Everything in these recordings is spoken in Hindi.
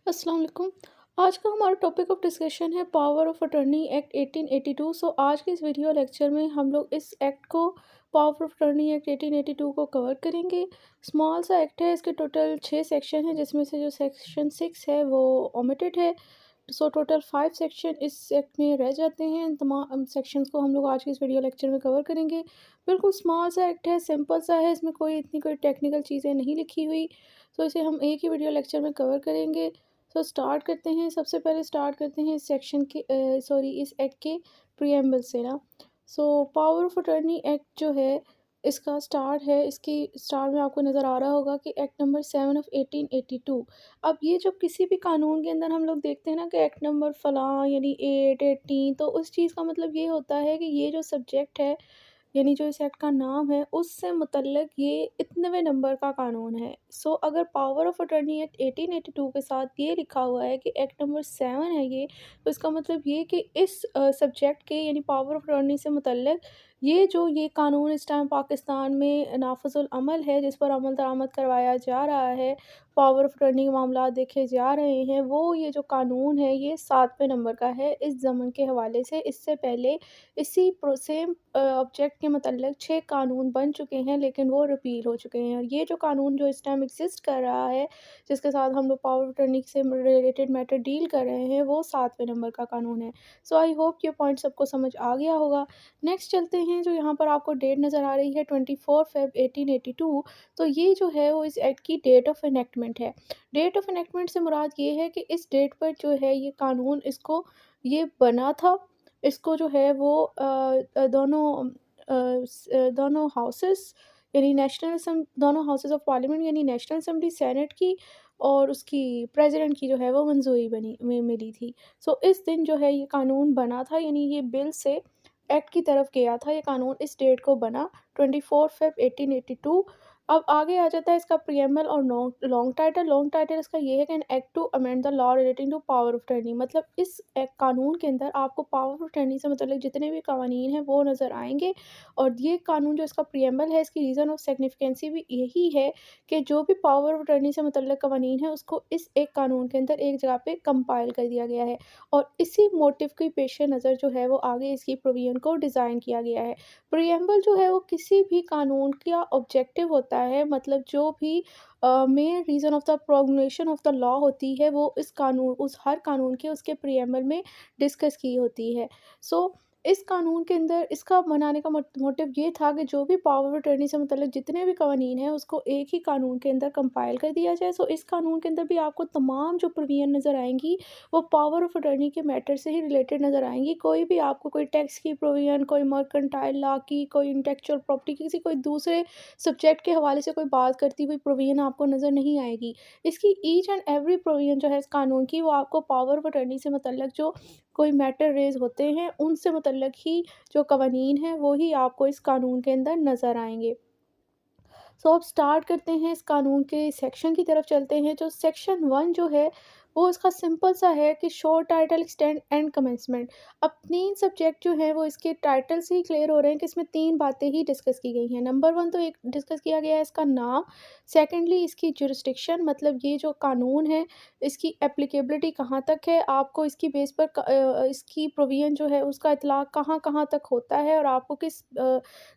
अस्सलाम वालेकुम। आज का हमारा टॉपिक ऑफ डिस्कशन है पावर ऑफ अटॉर्नी एक्ट 1882। आज के इस वीडियो लेक्चर में हम लोग इस एक्ट को पावर ऑफ अटॉर्नी एक्ट 1882 को कवर करेंगे। स्मॉल सा एक्ट है, इसके टोटल 6 सेक्शन हैं जिसमें से जो सेक्शन 6 है वो ओमिटेड है। सो टोटल 5 सेक्शन इस एक्ट में रह जाते हैं। इन तमाम सेक्शंस को हम लोग आज के इस वीडियो लेक्चर में कवर करेंगे। बिल्कुल स्मॉल सा एक्ट है, सिंपल सा है, इसमें कोई टेक्निकल चीज़ें नहीं लिखी हुई। तो इसे हम एक ही वीडियो लेक्चर में कवर करेंगे। तो स्टार्ट करते हैं। सबसे पहले स्टार्ट करते हैं इस सेक्शन के इस एक्ट के प्रीएम्बल से ना। So power of attorney act जो है इसका स्टार्ट है, इसकी स्टार्ट में आपको नज़र आ रहा होगा कि एक्ट नंबर 7 ऑफ 1882। अब ये जब किसी भी कानून के अंदर हम लोग देखते हैं ना कि एक्ट नंबर फलां यानी 8 18, तो उस चीज़ का मतलब ये होता है कि ये जो सब्जेक्ट है यानी जो इस एक्ट का नाम है उससे मुतल्लिक ये इतनवें नंबर का कानून है। सो अगर पावर ऑफ अटॉर्नी एक्ट 1882 के साथ ये लिखा हुआ है कि एक्ट नंबर 7 है ये, तो इसका मतलब ये कि इस सब्जेक्ट के यानी पावर ऑफ अटॉर्नी से मुतल्लिक ये कानून इस टाइम पाकिस्तान में नाफिजुल अमल है, जिस पर अमल दरामद करवाया जा रहा है, पावर ऑफ अटॉर्नी के मामला देखे जा रहे हैं, वो ये जो कानून है ये 7वें नंबर का है इस ज़मन के हवाले से। इससे पहले इसी सेम ऑब्जेक्ट के मतलब 6 कानून बन चुके हैं, लेकिन वो रिपील हो चुके हैं। और ये जो कानून जो इस टाइम एग्जिस्ट कर रहा है, जिसके साथ हम लोग पावर ऑफ अटॉर्नी से रिलेटेड मैटर डील कर रहे हैं, वो 7वें नंबर का कानून है। सो आई होप ये पॉइंट सबको समझ आ गया होगा। नेक्स्ट चलते हैं, जो यहाँ पर आपको डेट नज़र आ रही है 24 फेब 1882। तो ये जो है वो इस एक्ट की डेट ऑफ एनेक्टमेंट है। डेट ऑफ एनेक्टमेंट से मुराद ये है कि इस डेट पर जो है ये कानून ये बना था। इसको जो है वो दोनों हाउसेस यानी दोनों हाउसेस ऑफ पार्लियामेंट यानी नेशनल असेंबली सेनेट की और उसकी प्रेसिडेंट की जो है वो मंजूरी बनी में मिली थी। सो इस दिन जो है ये कानून बना था, यानी ये बिल से एक्ट की तरफ गया था, ये कानून इस डेट को बना 24 फेब 1882। अब आगे आ जाता है इसका प्रीएम्बल और लॉन्ग टाइटल इसका ये है कि an act to amend the law relating to power of attorney. मतलब इस एक्ट कानून के अंदर आपको पावर ऑफ अटॉर्नी से मतलब जितने भी कवानीन हैं वो नज़र आएंगे। और ये कानून जो इसका प्रीएम्बल है, इसकी रीज़न ऑफ सिग्निफिकेंसी भी यही है कि जो भी पावर ऑफ अटॉर्नी से मतलब कवानीन है उसको इस एक कानून के अंदर एक जगह पे कंपाइल कर दिया गया है। और इसी मोटिव के पेश नज़र जो है वो आगे इसकी प्रोविजन को डिज़ाइन किया गया है। प्रीएम्बल जो है वो किसी भी कानून का ऑब्जेक्टिव होता है, मतलब जो भी main reason of the promulgation of the law होती है वो इस कानून उस हर कानून के उसके प्रीएम्बल में डिस्कस की होती है। सो इस कानून के अंदर इसका बनाने का मोटिव ये था कि जो भी पावर ऑफ अटॉर्नी से मतलब जितने भी कवानीन हैं उसको एक ही कानून के अंदर कंपाइल कर दिया जाए। सो इस कानून के अंदर भी आपको तमाम जो प्रोविजन नज़र आएंगी वो पावर ऑफ अटॉर्नी के मैटर से ही रिलेटेड नज़र आएंगी। कोई भी आपको कोई टैक्स की प्रोविजन, कोई मर्केंटाइल लॉ की, कोई इंटेलेक्चुअल प्रॉपर्टी की, किसी कोई दूसरे सब्जेक्ट के हवाले से कोई बात करती हुई प्रोविजन आपको नज़र नहीं आएगी। इसकी ईच एंड एवरी प्रोविजन जो है इस कानून की वो आपको पावर ऑफ अटॉर्नी से मतलब जो कोई मैटर रेज़ होते हैं उनसे मतलब ही जो कवानीन हैं वो ही आपको इस कानून के अंदर नज़र आएँगे। सो अब स्टार्ट करते हैं, इस कानून के सेक्शन की तरफ चलते हैं। जो सेक्शन 1 जो है वो इसका सिंपल सा है कि शोर टाइटल एक्सटेंड एंड कमेंसमेंट। अब 3 सब्जेक्ट जो हैं वो इसके टाइटल से ही क्लियर हो रहे हैं कि इसमें 3 बातें ही डिस्कस की गई हैं। नंबर 1 तो एक डिस्कस किया गया है इसका नाम, सेकेंडली इसकी जुरिस्डिक्शन, मतलब ये जो कानून है इसकी एप्लीकेबिलिटी कहाँ तक है, आपको इसकी बेस पर इसकी प्रोविजन जो है उसका इतलाक़ कहाँ-कहाँ तक होता है और आपको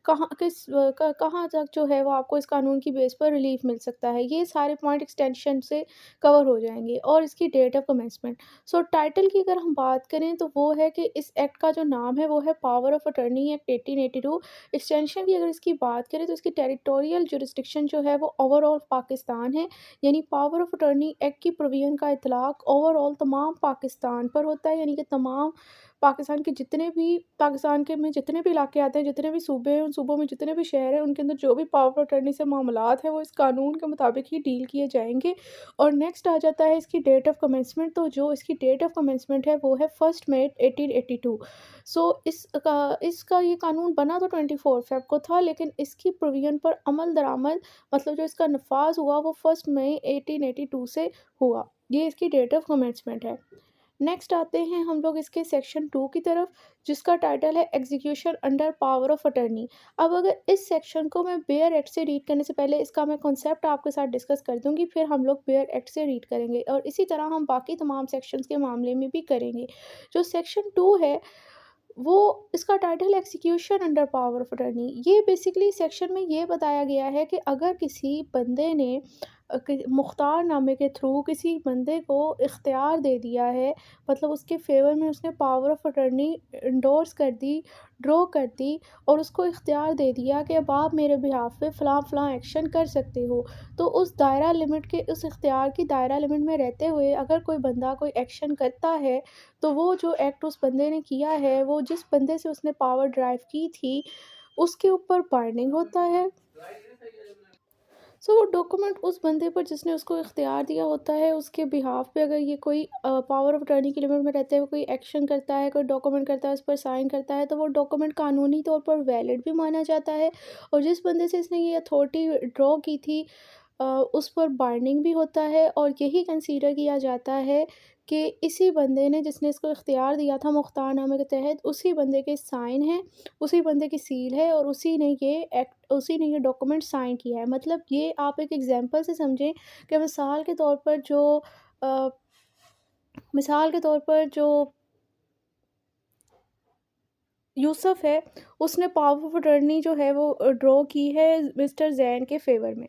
कहाँ तक जो है वो आपको इस कानून की बेस पर रिलीफ मिल सकता है। ये सारे पॉइंट एक्सटेंशन से कवर हो जाएँगे। और इसकी date of commencement. So title की अगर हम बात करें तो वो है कि इस एक्ट का जो नाम है वो है power of attorney act 1882। Extension की अगर इसकी बात करें तो इसकी टेरिटोरियल जुरिस्डिक्शन जो है वो ओवरऑल पाकिस्तान है। यानी पावर ऑफ अटॉर्नी एक्ट की प्रोविजन का इतलाक़ ओवरऑल तमाम पाकिस्तान पर होता है, यानी कि तमाम पाकिस्तान के में जितने भी इलाके आते हैं, जितने भी सूबे हैं, उन सूबों में जितने भी शहर हैं, उनके अंदर जो भी पावर ऑफ अटॉर्नी से मामलात हैं, वो इस कानून के मुताबिक ही डील किए जाएँगे। और नेक्स्ट आ जाता है इसकी डेट ऑफ कमेंसमेंट। तो जो इसकी डेट ऑफ कमेंसमेंट है वो है 1 मई 1882। सो इसका ये कानून बना तो 24 फ़ेब को था, लेकिन इसकी प्रोविजन पर अमल दरामद मतलब जो इसका नफाज़ हुआ वो 1 मई 1882 से हुआ। ये इसकी डेट ऑफ कमेंसमेंट है। नेक्स्ट आते हैं हम लोग इसके सेक्शन 2 की तरफ, जिसका टाइटल है execution under power of attorney. अब अगर इस सेक्शन को मैं बेयर एक्ट से रीड करने से पहले इसका मैं कॉन्सेप्ट आपके साथ डिस्कस कर दूंगी, फिर हम लोग बेयर एक्ट से रीड करेंगे और इसी तरह हम बाकी तमाम सेक्शंस के मामले में भी करेंगे। जो सेक्शन 2 है वो, इसका title execution under power of attorney. ये बेसिकली सेक्शन में ये बताया गया है कि अगर किसी बंदे ने मुख्तारनामे के थ्रू किसी बंदे को इख्तियार दे दिया है, मतलब उसके फेवर में उसने पावर ऑफ अटर्नी इंडोर्स कर दी, ड्रॉ कर दी और उसको इख्तियार दे दिया कि अब आप मेरे बिहाफ पे फ़लाँ फ़लाँ एक्शन कर सकते हो। तो उस दायरा लिमिट के, उस इख्तियार की दायरा लिमिट में रहते हुए अगर कोई बंदा कोई एक्शन करता है, तो वो जो एक्ट उस बंदे ने किया है, वो जिस बंदे से उसने पावर ड्राइव की थी, उसके ऊपर बाइंडिंग होता है। सो वो डॉक्यूमेंट उस बंदे पर जिसने उसको इख्तियार दिया होता है, उसके बिहाफ़ पे अगर ये कोई पावर ऑफ अटॉर्नी की लिमिट में रहते हुए कोई एक्शन करता है, कोई डॉक्यूमेंट करता है, उस पर साइन करता है, तो वो डॉक्यूमेंट कानूनी तौर पर वैलिड भी माना जाता है और जिस बंदे से इसने ये अथॉरिटी ड्रॉ की थी उस पर बाइंडिंग भी होता है और यही कंसीडर किया जाता है कि इसी बंदे ने, जिसने इसको इख्तियार दिया था मुख्तारनामे के तहत, उसी बंदे के साइन हैं, उसी बंदे की सील है और उसी ने ये डॉक्यूमेंट साइन किया है। मतलब ये आप एक एग्ज़ाम्पल से समझें कि अ, मिसाल के तौर पर जो यूसुफ़ है, उसने पावर ऑफ अटॉर्नी जो है वो ड्रॉ की है मिस्टर ज़ैन के फ़ेवर में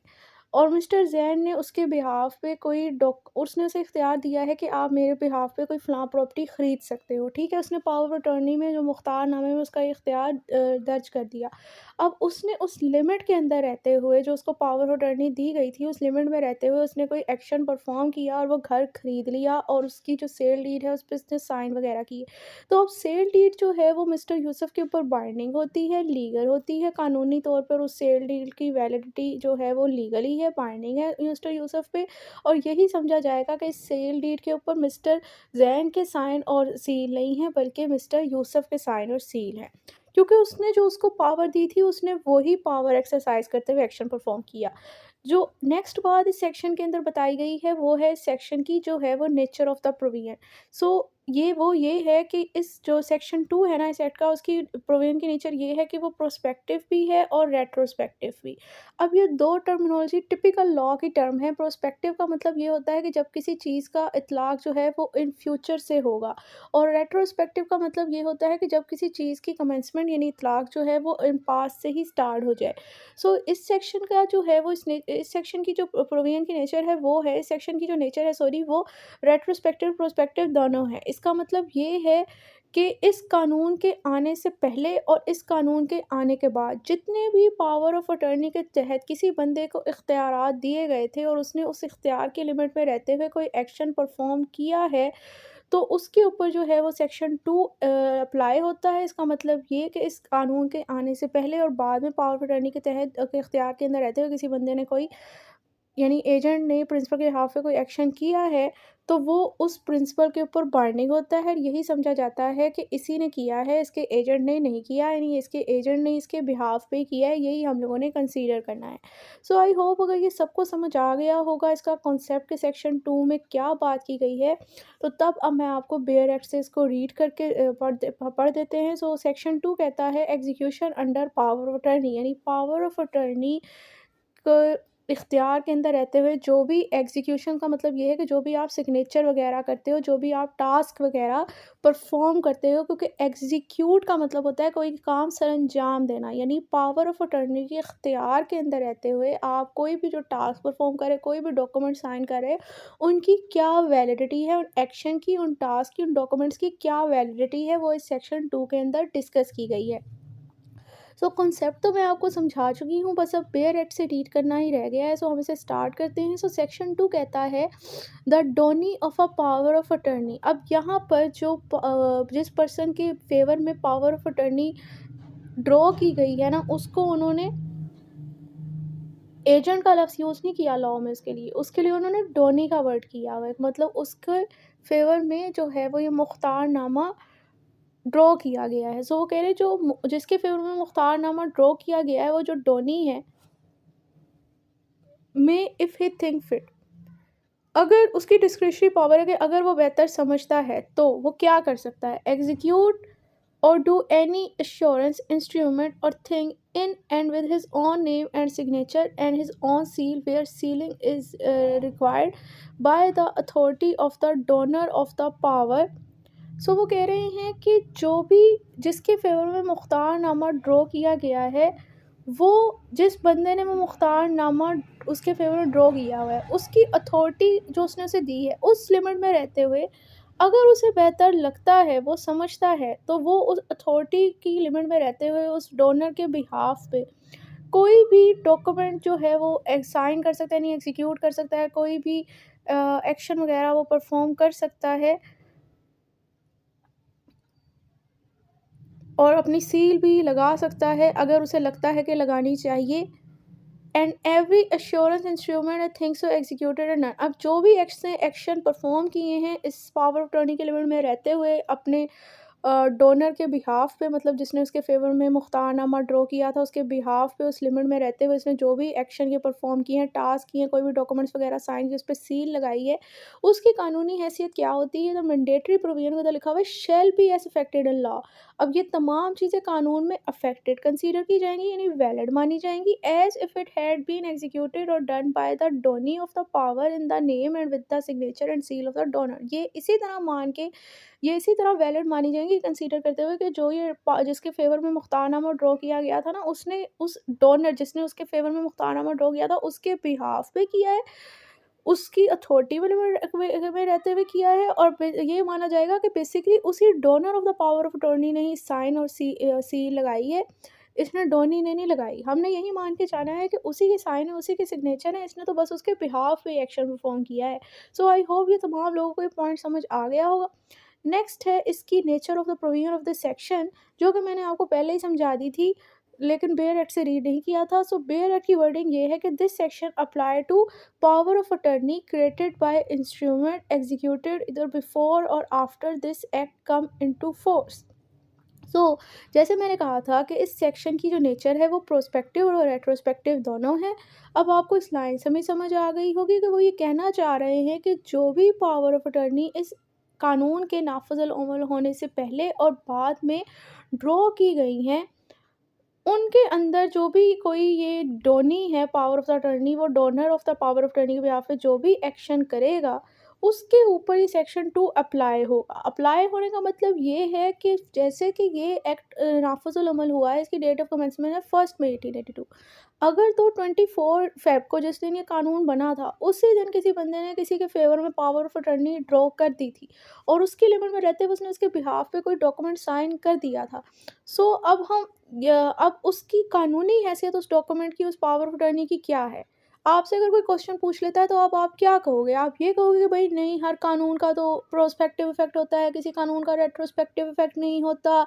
और मिस्टर ज़ैन ने उसके बिहाफ़ पे कोई डॉक उसने उसे इख्तियार दिया है कि आप मेरे बिहाफ़ पे कोई फ़लाँ प्रॉपर्टी ख़रीद सकते हो, ठीक है? उसने पावर ऑफ अटॉर्नी में जो मुख्तारनामे में उसका इख्तियार दर्ज कर दिया। अब उसने उस लिमिट के अंदर रहते हुए, जो उसको पावर ऑफ अटॉर्नी दी गई थी, उस लिमिट में रहते हुए उसने कोई एक्शन परफ़ॉर्म किया और वो घर खरीद लिया और उसकी जो सेल डीड है, उस पे उसने साइन वग़ैरह किए। तो अब सेल डीड जो है वो मिस्टर यूसुफ के ऊपर बाइंडिंग होती है, लीगल होती है, कानूनी तौर पर उस सेल डीड की वैलिडिटी जो है वो लीगली है, बाइंडिंग है मिस्टर यूसुफ पे और यही समझा जाएगा कि इस सेल डीड के ऊपर मिस्टर ज़ैन के साइन और सील नहीं है, बल्कि मिस्टर यूसुफ के साइन और सील हैं। क्योंकि उसने जो उसको पावर दी थी, उसने वही पावर एक्सरसाइज़ करते हुए एक्शन परफ़ॉर्म किया। जो नेक्स्ट बात इस सेक्शन के अंदर बताई गई है, वो है सेक्शन की जो है वो नेचर ऑफ़ द प्रोविज़न। सो ये है कि इस जो सेक्शन 2 है ना इस एक्ट का, उसकी प्रोविज़न की नेचर ये है कि वो प्रोस्पेक्टिव भी है और रेट्रोस्पेक्टिव भी। अब ये 2 टर्मिनोलॉजी टिपिकल लॉ की टर्म है। प्रोस्पेक्टिव का मतलब ये होता है कि जब किसी चीज़ का इतलाक़ जो है वो इन फ्यूचर से होगा और रेट्रोस्पेक्टिव का मतलब ये होता है कि जब किसी चीज़ की कमेंसमेंट यानी इतलाक़ जो है वो इन पास्ट से ही स्टार्ट हो जाए। सो इस सेक्शन का जो है वो इस सेक्शन की जो प्रोविज़न की नेचर है वो है, इस सेक्शन की जो नेचर है सॉरी, वो रेट्रोस्पेक्टिव प्रोस्पेक्टिव दोनों हैं। इसका मतलब ये है कि इस कानून के आने से पहले और इस कानून के आने के बाद जितने भी पावर ऑफ अटॉर्नी के तहत किसी बंदे को इख्तियारात दिए गए थे और उसने उस इख्तियार के लिमिट में रहते हुए कोई एक्शन परफॉर्म किया है, तो उसके ऊपर जो है वो सेक्शन 2 अप्लाई होता है। इसका मतलब ये कि इस कानून के आने से पहले और बाद में पावर ऑफ अटॉर्नी के तहत के इख्तियार के अंदर रहते हुए किसी बंदे ने कोई, यानी एजेंट ने प्रिंसिपल के बिहाफ़ पे कोई एक्शन किया है, तो वो उस प्रिंसिपल के ऊपर बाइंडिंग होता है। यही समझा जाता है कि इसी ने किया है, इसके एजेंट ने नहीं किया, यानी इसके एजेंट ने इसके बिहाफ़ पे किया है, यही हम लोगों ने कंसीडर करना है। सो आई होप अगर ये सबको समझ आ गया होगा इसका कॉन्सेप्ट कि सेक्शन 2 में क्या बात की गई है, तो तब अब मैं आपको बेयर एक्ट से इसको रीड करके पढ़ देते हैं। सो सेक्शन 2 कहता है execution under power of attorney, यानी पावर ऑफ अटॉर्नी क इख्तियार के अंदर रहते हुए जो भी एग्ज़ीक्यूशन का मतलब ये है कि जो भी आप सिग्नेचर वग़ैरह करते हो, जो भी आप टास्क वग़ैरह परफ़ॉर्म करते हो, क्योंकि एग्ज़ीक्यूट का मतलब होता है कोई काम सरअंजाम देना, यानी पावर ऑफ अटॉर्नी के इख्तियार के अंदर रहते हुए आप कोई भी जो टास्क परफ़ॉर्म करें, कोई भी डॉक्यूमेंट साइन करें, उनकी क्या वैलिडिटी है, उन एक्शन की, उन टास्क की, उन डॉक्यूमेंट्स की क्या वैलिडिटी है, वो इस सेक्शन 2 के अंदर डिस्कस की गई है। सो कॉन्सेप्ट तो मैं आपको समझा चुकी हूँ, बस अब बेयर एट से रीड करना ही रह गया है। सो हम इसे स्टार्ट करते हैं। सो सेक्शन 2 कहता है the donee of a power of attorney. अब यहाँ पर जिस पर्सन के फेवर में पावर ऑफ अटर्नी ड्रॉ की गई है ना, उसको उन्होंने एजेंट का लफ्ज़ यूज़ नहीं किया लॉ में, उसके लिए उन्होंने डोनी का वर्ड किया हुआ है। मतलब उसके फेवर में जो है वो ये मुख्तारनामा ड्रॉ किया गया है। सो वो कह रहे हैं जिसके फ़ेवर में मुख्तारनामा ड्रॉ किया गया है, वो जो डोनी है, मे इफ़ ही थिंक फिट, अगर उसकी डिस्क्रिशनरी पावर है कि अगर वो बेहतर समझता है तो वो क्या कर सकता है, execute or do any assurance instrument or thing in and with his own name and signature and his own seal where sealing is required by the authority of the donor of the power। सो वो कह रहे हैं कि जो भी जिसके फेवर में मुख्तारनामा ड्रॉ किया गया है, वो जिस बंदे ने वो मुख्तारनामा उसके फेवर में ड्रॉ किया हुआ है, उसकी अथॉरिटी जो उसने उसे दी है उस लिमिट में रहते हुए अगर उसे बेहतर लगता है, वो समझता है, तो वो उस अथॉरिटी की लिमिट में रहते हुए उस डोनर के बिहाफ पे कोई भी डॉक्यूमेंट जो है वो साइन कर सकता है, नहीं एग्जीक्यूट कर सकता है, कोई भी एक्शन वगैरह वो परफॉर्म कर सकता है और अपनी सील भी लगा सकता है अगर उसे लगता है कि लगानी चाहिए। And every assurance instrument I think so executed and अब जो भी एक्शन परफॉर्म किए हैं इस पावर ऑफ अटॉर्नी के लिमिट में रहते हुए अपने डोनर के बिहाफ पे, मतलब जिसने उसके फेवर में मुख्तारनामा ड्रॉ किया था उसके बिहाफ पे उस लिमिट में रहते हुए इसने जो भी एक्शन ये परफॉर्म किए हैं, टास्क किए हैं, कोई भी डॉक्यूमेंट्स वगैरह साइन किए, उस पर सील लगाई है, उसकी कानूनी हैसियत क्या होती है। तो मैंडेटरी प्रोविजन को तो लिखा हुआ है shall be as affected in law. अब ये तमाम चीज़ें कानून में अफेक्टेड कंसीडर की जाएंगी, यानी वैलिड मानी जाएंगी as if it had been executed और done by the donee of the power in the name and with the signature and seal of the donor. ये इसी तरह मान के ये इसी तरह वैलिड मानी जाएंगी कंसीडर करते हुए कि जो ये जिसके फेवर में मुख्तारनामा ड्रॉ किया गया था ना, उसने उस डोनर जिसने उसके फेवर में मुख्तारनामा ड्रॉ किया था उसके बिहाफ पे किया है, उसकी अथॉरिटी में रहते हुए किया है और ये माना जाएगा कि बेसिकली उसी donor of the power of attorney ने ही साइन और सी लगाई है, इसने डोनी ने नहीं लगाई। हमने यही मान के जाना है कि उसी के साइन है, उसी के सिग्नेचर है, इसने तो बस उसके बिहाफ पे एक्शन परफॉर्म किया है। सो आई होप ये तमाम लोगों को ये पॉइंट समझ आ गया होगा। नेक्स्ट है इसकी nature of the provision of the section, जो कि मैंने आपको पहले ही समझा दी थी लेकिन बेयर एक्ट से रीड नहीं किया था। सो बेयर एक्ट की वर्डिंग ये है कि this section apply to power of attorney created by instrument executed either before or after this act come into force. So जैसे मैंने कहा था कि इस सेक्शन की जो नेचर है वो प्रोस्पेक्टिव और रेट्रोस्पेक्टिव दोनों है। अब आपको इस लाइन से भी समझ आ गई होगी कि वो ये कहना चाह रहे हैं कि जो भी पावर ऑफ अटर्नी इस कानून के नाफिजुल अमल होने से पहले और बाद में ड्रॉ की गई हैं, उनके अंदर जो भी कोई ये डोनी है पावर ऑफ द अटॉर्नी, वो donor of the power of attorney के बिहाफ पे जो भी एक्शन करेगा उसके ऊपर ये सेक्शन 2 अप्लाई होगा। अप्लाई होने का मतलब ये है कि जैसे कि ये एक्ट नाफिजुल अमल हुआ है, इसकी डेट ऑफ कमेंसमेंट है 1 मई 1882। अगर तो 24 फेब को जिस दिन ये कानून बना था उसी दिन किसी बंदे ने किसी के फेवर में पावर ऑफ अटॉर्नी ड्रॉ कर दी थी और उसके लिमिट में रहते हुए उसने उसके बिहाफ पे कोई डॉक्यूमेंट साइन कर दिया था। सो अब हम अब उसकी कानूनी हैसियत उस डॉक्यूमेंट की, उस पावर ऑफ अटॉर्नी की क्या है? आपसे अगर कोई क्वेश्चन पूछ लेता है तो अब आप क्या कहोगे? आप ये कहोगे कि भई नहीं, हर कानून का तो प्रोस्पेक्टिव इफ़ेक्ट होता है, किसी कानून का रेट्रोस्पेक्टिव इफ़ेक्ट नहीं होता।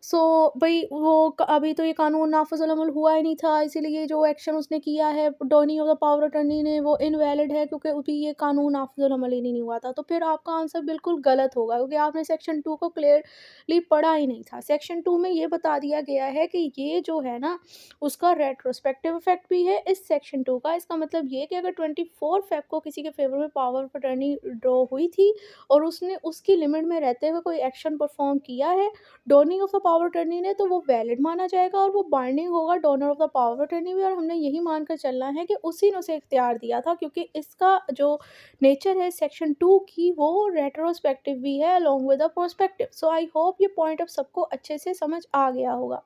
सो भई वो क अभी तो ये कानून नाफ़िज़ुल अमल हुआ ही नहीं था, इसीलिए जो एक्शन उसने किया है donee of the power attorney ने वो इनवैलिड है क्योंकि अभी ये कानून नाफ़िज़ुल अमल ही नहीं हुआ था। तो फिर आपका आंसर बिल्कुल गलत होगा क्योंकि आपने सेक्शन 2 को क्लियरली पढ़ा ही नहीं था। सेक्शन 2 में ये बता दिया गया है कि ये जो है ना, उसका रेट्रोस्पेक्टिव इफ़ेक्ट भी है इस सेक्शन 2 का। इसका मतलब ये कि अगर 24 फ़ेब को किसी के फ़ेवर में पावर ऑफ अटॉर्नी ड्रॉ हुई थी और उसने उसकी लिमिट में रहते हुए कोई एक्शन परफ़ॉर्म किया है डोनिंग ऑफ द पावर अटर्नी ने, तो वो वैलिड माना जाएगा और वो बाइंडिंग होगा donor of the power attorney भी। और हमने यही मानकर चलना है कि उसी ने उसे इख्तियार दिया था क्योंकि इसका जो नेचर है सेक्शन 2 की वो रेट्रोस्पेक्टिव भी है along with the prospective. So I hope ये पॉइंट अब सबको अच्छे से समझ आ गया होगा।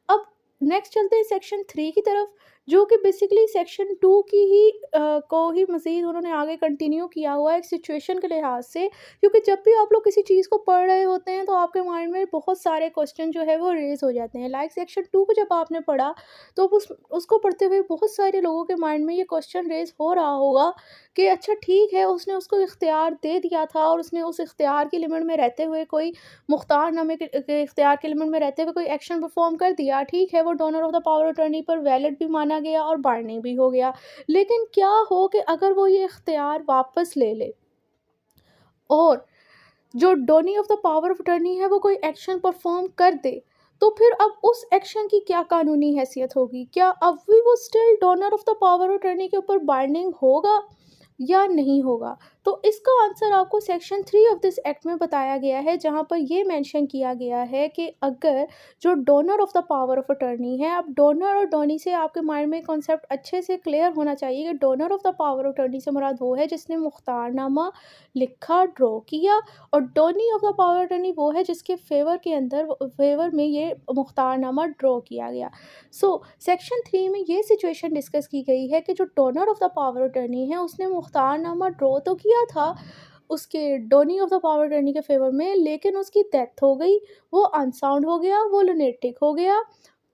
अब नेक्स्ट चलते हैं सेक्शन 3 की तरफ, जो कि बेसिकली सेक्शन 2 की ही को ही मज़ीद उन्होंने आगे कंटिन्यू किया हुआ है एक सिचुएशन के लिहाज से। क्योंकि जब भी आप लोग किसी चीज़ को पढ़ रहे होते हैं तो आपके माइंड में बहुत सारे क्वेश्चन जो है वो रेज़ हो जाते हैं। लाइक सेक्शन 2 को जब आपने पढ़ा तो उसको पढ़ते हुए बहुत सारे लोगों के माइंड में ये क्वेश्चन रेज़ हो रहा होगा कि अच्छा ठीक है, उसने उसको इख्तियार दे दिया था और उसने उस इख्तियार की लिमिट में रहते हुए कोई मुख्तारनामे के इख्तियार के लिमिट में रहते हुए कोई एक्शन परफॉर्म कर दिया, ठीक है, वो donor of the power attorney पर वैलिड भी माना गया और बाइंडिंग भी हो गया। लेकिन क्या हो कि अगर वो ये इख्तियार वापस ले ले और जो donee of the power of attorney है वो कोई एक्शन परफॉर्म कर दे, तो फिर अब उस एक्शन की क्या कानूनी हैसियत होगी? क्या अब भी वो still donor of the power of attorney के ऊपर बाइंडिंग होगा? या नहीं होगा? तो इसका आंसर आपको सेक्शन 3 ऑफ दिस एक्ट में बताया गया है, जहाँ पर ये मेंशन किया गया है कि अगर जो donor of the power of attorney है, अब डोनर और डोनी से आपके माइंड में कॉन्सेप्ट अच्छे से क्लियर होना चाहिए कि donor of the power of attorney से मुराद वो है जिसने मुख्तारनामा लिखा, ड्रॉ किया, और donee of the power of attorney वो है जिसके फेवर में ये मुख्तारनामा ड्रॉ किया गया। सो सेक्शन 3 में ये सिचुएशन डिस्कस की गई है कि जो donor of the power of attorney है उसने मुख्तारनामा ड्रॉ तो किया था उसके donee of the power of attorney के फेवर में, लेकिन उसकी डेथ हो गई, वो अनसाउंड हो गया, वो लुनेटिक हो गया,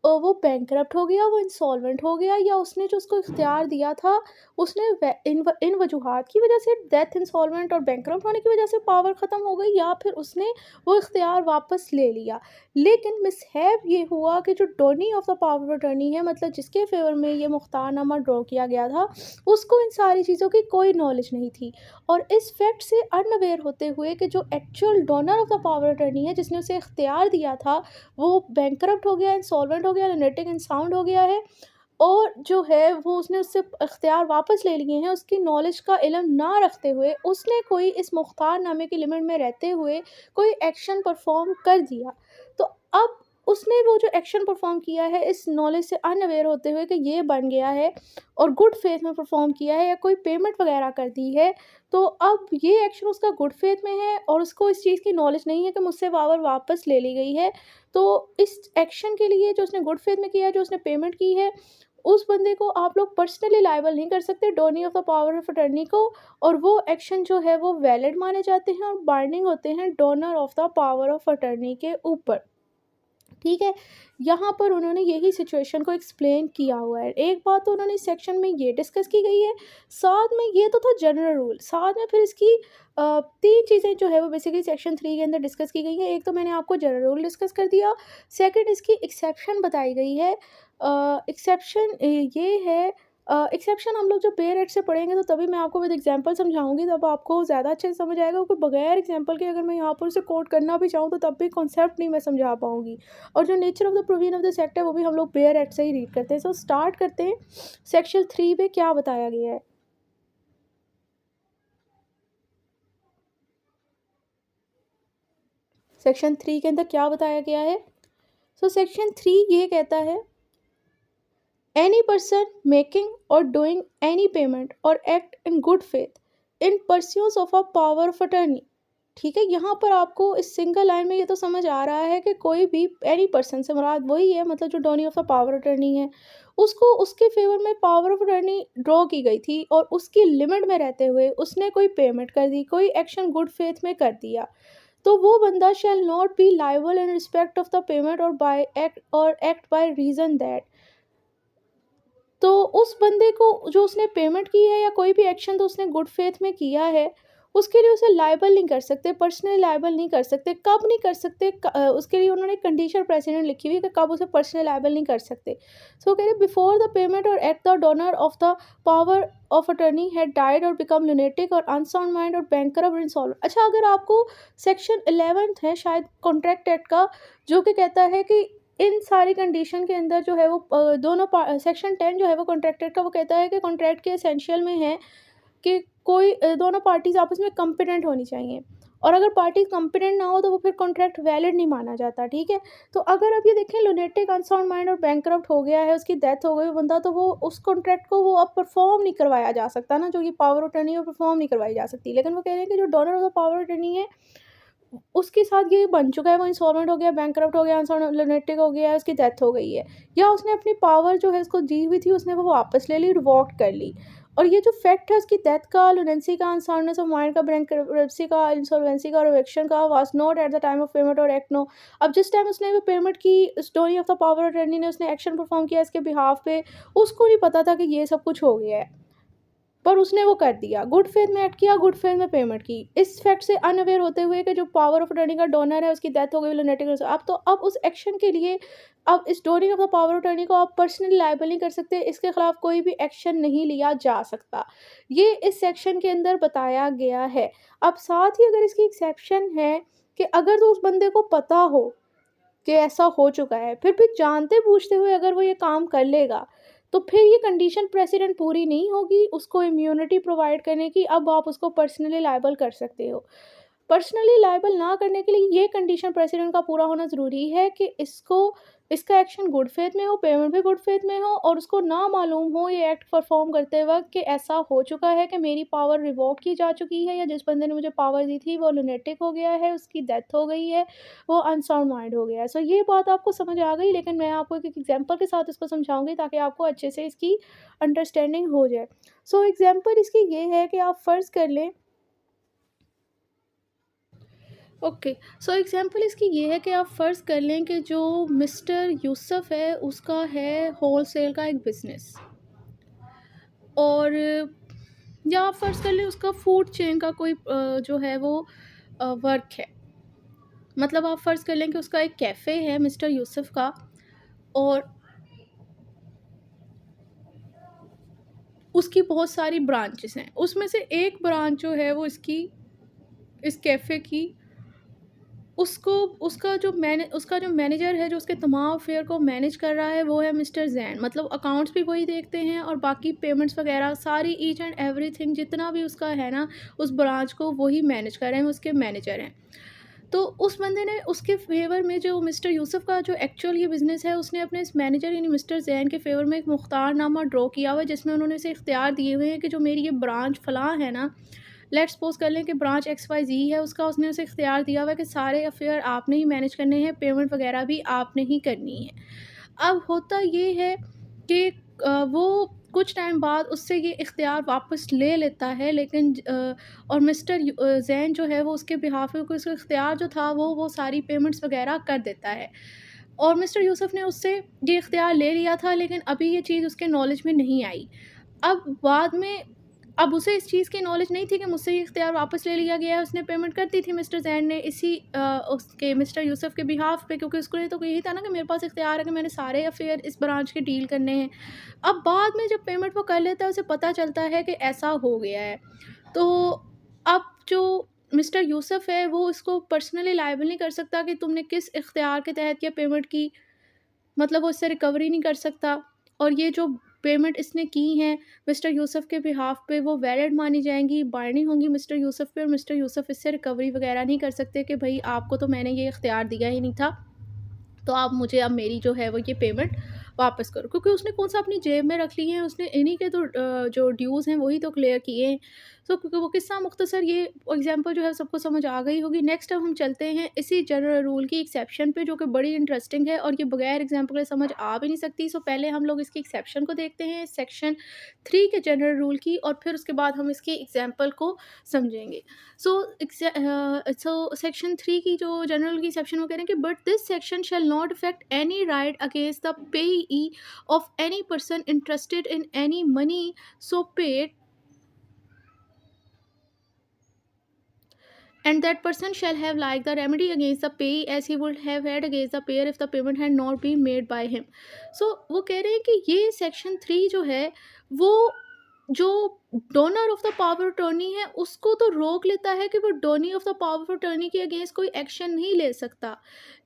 वो बैंकरप्ट हो गया, वो इंसॉल्वेंट हो गया, या उसने जो उसको इख्तियार दिया था उसने इन वजूहात की वजह से, डेथ, इंसॉल्वेंट और बैंकरप्ट होने की वजह से पावर ख़त्म हो गई, या फिर उसने वो इख्तियार वापस ले लिया। लेकिन मिसहैप ये हुआ कि जो donee of the power of attorney है, मतलब जिसके फेवर में ये मुख्तारनामा ड्रॉ किया गया था, उसको इन सारी चीज़ों की कोई नॉलेज नहीं थी, और इस फैक्ट से अनअवेयर होते हुए कि जो actual donor of the power of attorney है जिसने उसे इख्तियार दिया था, वो बैंकरप्ट हो गया, इंसॉल्वेंट हो गया, लुनेटिक एंड साउंड हो गया है, और जो है वो उसने उससे इख्तियार वापस ले लिए हैं, उसकी नॉलेज का इल्म ना रखते हुए उसने कोई इस मुख्तारनामे की लिमिट में रहते हुए कोई एक्शन परफॉर्म कर दिया। तो अब उसने वो जो एक्शन परफॉर्म किया है इस नॉलेज से अनअवेयर होते हुए कि ये बन गया है, और गुड फेथ में परफॉर्म किया है या कोई पेमेंट वगैरह कर दी है, तो अब ये एक्शन उसका गुड फेथ में है और उसको इस चीज़ की नॉलेज नहीं है कि मुझसे पावर वापस ले ली गई है। तो इस एक्शन के लिए जो उसने गुड फेथ में किया है, जो उसने पेमेंट की है, उस बंदे को आप लोग पर्सनली लायबल नहीं कर सकते, donee of the power of attorney को, और वो एक्शन जो है वो वैलिड माने जाते हैं और बाइंडिंग होते हैं donor of the power of attorney के ऊपर। ठीक है? यहाँ पर उन्होंने यही सिचुएशन को एक्सप्लेन किया हुआ है। एक बात तो उन्होंने इस सेक्शन में ये डिस्कस की गई है, साथ में ये तो था जनरल रूल, साथ में फिर इसकी 3 चीज़ें जो है वो बेसिकली सेक्शन 3 के अंदर डिस्कस की गई हैं। एक तो मैंने आपको जनरल रूल डिस्कस कर दिया, सेकंड इसकी एक्सेप्शन बताई गई है। एक्सेप्शन ये है, एक्सेप्शन हम लोग जब पेयर एड से पढ़ेंगे तो तभी मैं आपको विद एग्जांपल समझाऊँगी, तब आपको ज़्यादा अच्छे से समझ आएगा, क्योंकि बगैर एग्जांपल के अगर मैं यहाँ पर उसे कोट करना भी चाहूँ तो तब भी कॉन्सेप्ट नहीं मैं समझा पाऊँगी। और जो nature of the provision of this act है वो भी हम लोग पेयर एक्ट से ही रीड करते हैं। सो स्टार्ट करते हैं सेक्शन 3 में क्या बताया गया है। सेक्शन 3 के अंदर क्या बताया गया है? सो सेक्शन 3 ये कहता है, any person making or doing any payment or act in good faith in pursuance of a power of attorney. ठीक है, यहाँ पर आपको इस सिंगल लाइन में ये तो समझ आ रहा है कि कोई भी एनी पर्सन से मुराद वही है, मतलब जो donee of the power attorney है, उसको उसके फेवर में पावर ऑफ अटर्नी ड्रॉ की गई थी और उसकी लिमिट में रहते हुए उसने कोई पेमेंट कर दी, कोई एक्शन गुड फेथ में कर दिया, तो वो बंदा shall not be liable in respect of the payment or act by reason that. तो उस बंदे को जो उसने पेमेंट की है या कोई भी एक्शन तो उसने गुड फेथ में किया है, उसके लिए उसे लायबल नहीं कर सकते, पर्सनली लायबल नहीं कर सकते। कब नहीं कर सकते? उसके लिए उन्होंने कंडीशन प्रेसिडेंट लिखी हुई है कि कब उसे पर्सनली लायबल नहीं कर सकते। सो कह रहे बिफोर द पेमेंट और at the donor of the power of attorney had died और बिकम लुनेटिक और अनसाउंड माइंड और बैंकरप्ट और इंसॉल्वेंट। अच्छा, अगर आपको सेक्शन 11 है शायद कॉन्ट्रैक्ट एक्ट का, जो कि कहता है कि इन सारी कंडीशन के अंदर जो है वो सेक्शन 10 जो है वो कॉन्ट्रैक्टेड का, वो कहता है कि कॉन्ट्रैक्ट के एसेंशियल में है कि कोई दोनों पार्टीज़ आपस में कॉम्पिटेंट होनी चाहिए, और अगर पार्टी कॉम्पिटेंट ना हो तो वो फिर कॉन्ट्रैक्ट वैलिड नहीं माना जाता। ठीक है? तो अगर अब ये देखें लुनेटिक, अनसाउंड माइंड और बैंकरप्ट हो गया है, उसकी डेथ हो गई वो बंदा, तो वो उस कॉन्ट्रैक्ट को वो अब परफॉर्म नहीं करवाया जा सकता ना, जो ये पावर ऑफ अटर्नी है वो परफॉर्म नहीं करवाई जा सकती। लेकिन वो कह रहे हैं कि जो donor of the power of attorney है उसके साथ ये बन चुका है, वो इंसॉल्वेंट हो गया, बैंकरप्ट हो गया, अनसाउंड लुनेटिक हो गया है, उसकी डेथ हो गई है, या उसने अपनी पावर जो है उसको दी हुई थी उसने वो वापस ले ली, रिवोक्ट कर ली, और ये जो फैक्ट है उसकी डेथ का, लुनेंसी का, अनसाउंडनेस ऑफ माइंड का, बैंकरप्सी का, इंसॉल्वेंसी का और इवेक्शन का was not at the time of payment or act no. अब जिस टाइम उसने वो पेमेंट की, story of the power attorney ने उसने एक्शन परफॉर्म किया इसके बिहाफ पे, उसको नहीं पता था कि ये सब कुछ हो गया है, पर उसने वो कर दिया, गुड फेथ में एक्ट किया, गुड फेथ में पेमेंट की। इस फैक्ट से अनअवेयर होते हुए कि जो पावर ऑफ अटर्नी का डोनर है उसकी डेथ हो गई लुनेटिक, अब उस एक्शन के लिए अब इस donee of the power of attorney को आप पर्सनली लायबल नहीं कर सकते, इसके खिलाफ कोई भी एक्शन नहीं लिया जा सकता। ये इस सेक्शन के अंदर बताया गया है। अब साथ ही अगर इसकी एक्सेप्शन है कि अगर तो उस बंदे को पता हो कि ऐसा हो चुका है, फिर भी जानते बूझते हुए अगर वो ये काम कर लेगा, तो फिर ये कंडीशन प्रेसिडेंट पूरी नहीं होगी उसको इम्यूनिटी प्रोवाइड करने की, अब आप उसको पर्सनली लायबल कर सकते हो। पर्सनली लायबल ना करने के लिए ये कंडीशन प्रेसिडेंट का पूरा होना ज़रूरी है कि इसका एक्शन गुड फेथ में हो, पेमेंट भी गुड फेथ में हो, और उसको ना मालूम हो ये एक्ट परफॉर्म करते वक्त कि ऐसा हो चुका है कि मेरी पावर रिवोक की जा चुकी है, या जिस बंदे ने मुझे पावर दी थी वो लुनेटिक हो गया है, उसकी डेथ हो गई है, वो अनसाउंड माइंड हो गया है। सो ये बात आपको समझ आ गई, लेकिन मैं आपको एक एग्जांपल के साथ इसको समझाऊंगी ताकि आपको अच्छे से इसकी अंडरस्टैंडिंग हो जाए। सो एग्जांपल इसकी ये है कि आप फ़र्ज़ कर लें, ओके, सो एग्जांपल इसकी ये है कि आप फ़र्ज़ कर लें कि जो मिस्टर यूसुफ है उसका है होलसेल का एक बिज़नेस, और या आप फ़र्ज़ कर लें उसका फूड चेन का कोई जो है वो वर्क है। मतलब आप फ़र्ज़ कर लें कि उसका एक कैफ़े है मिस्टर यूसुफ का, और उसकी बहुत सारी ब्रांचेस हैं। उसमें से एक ब्रांच जो है वो इसकी इस कैफ़े की, उसको उसका जो मैनेजर है जो उसके तमाम अफ़ेयर को मैनेज कर रहा है वो है मिस्टर ज़ैन। मतलब अकाउंट्स भी वही देखते हैं और बाकी पेमेंट्स वग़ैरह सारी ईच एंड एवरीथिंग जितना भी उसका है ना, उस ब्रांच को वही मैनेज कर रहे हैं, उसके मैनेजर हैं। तो उस बंदे ने उसके फ़ेवर में जो मिस्टर यूसुफ का जो एक्चुअल ये बिज़नेस है, उसने अपने इस मैनेजर यानी मिस्टर ज़ैन के फ़ेवर में एक मुख्तारनामा ड्रॉ किया हुआ है, जिसमें उन्होंने इसे इख्तियार दिए हुए हैं कि जो मेरी ये ब्रांच फ़लाँ है ना, लेट्स सपोज़ कर लें कि ब्रांच XYZ है, उसका उसने उसे इख्तियार दिया हुआ है कि सारे अफ़ेयर आपने ही मैनेज करने हैं, पेमेंट वग़ैरह भी आपने ही करनी है। अब होता ये है कि वो कुछ टाइम बाद उससे ये इख्तियार वापस ले लेता है, लेकिन और मिस्टर ज़ैन जो है वो उसके बिहाफ़ पे उसका इख्तियार जो था वो सारी पेमेंट्स वग़ैरह कर देता है। और मिस्टर यूसुफ ने उससे ये इख्तियार ले लिया था, लेकिन अभी ये चीज़ उसके नॉलेज में नहीं आई। अब बाद में अब उसे इस चीज़ की नॉलेज नहीं थी कि मुझसे ये इख्तियार वापस ले लिया गया है, उसने पेमेंट कर दी थी मिस्टर ज़ैन ने इसी उसके मिस्टर यूसुफ के बिहाफ़ पे, क्योंकि उसको ये तो यही था ना कि मेरे पास इख्तियार है कि मैंने सारे अफ़ेयर इस ब्रांच के डील करने हैं। अब बाद में जब पेमेंट वो कर लेता है, उसे पता चलता है कि ऐसा हो गया है। तो अब जो मिस्टर यूसुफ है वो इसको पर्सनली लायबल नहीं कर सकता कि तुमने किस इख्तियार के तहत ये पेमेंट की, मतलब वो इससे रिकवरी नहीं कर सकता, और ये जो पेमेंट इसने की हैं मिस्टर यूसुफ के बिहाफ़ पे वो वैलिड मानी जाएँगी, बाइंडिंग होंगी मिस्टर यूसुफ पे, और मिस्टर यूसुफ इससे रिकवरी वगैरह नहीं कर सकते कि भई आपको तो मैंने ये इख्तियार दिया ही नहीं था, तो आप मुझे अब मेरी जो है वो ये पेमेंट वापस करो। क्योंकि उसने कौन-सा अपनी जेब में रख ली हैं, उसने इन्हीं के तो जो ड्यूज़ हैं वही तो क्लियर किए हैं। सो क्योंकि वो किस्सा मुख्तसर ये एग्ज़ाम्पल जो है सबको समझ आ गई होगी। नेक्स्ट अब हम चलते हैं इसी जनरल रूल की एक्सेप्शन पे, जो कि बड़ी इंटरेस्टिंग है और ये बगैर एग्ज़ाम्पल के समझ आ भी नहीं सकती। सो पहले हम लोग इसकी एक्सेप्शन को देखते हैं, सेक्शन 3 के जनरल रूल की, और फिर उसके बाद हम इसकी एग्ज़ाम्पल को समझेंगे। सो सेक्शन 3 की जो जनरल की एक्सेप्शन वो कह रहे हैं कि but this section shall not affect any right against the payee of any person interested in any money so paid, and that person shall have like the remedy against the payee as he would have had against the payer if the payment had not been made by him. So वो कह रहे हैं कि ये सेक्शन 3 जो है वो जो donor of the power of attorney है उसको तो रोक लेता है कि वो donee of the power of attorney के अगेंस्ट कोई एक्शन नहीं ले सकता,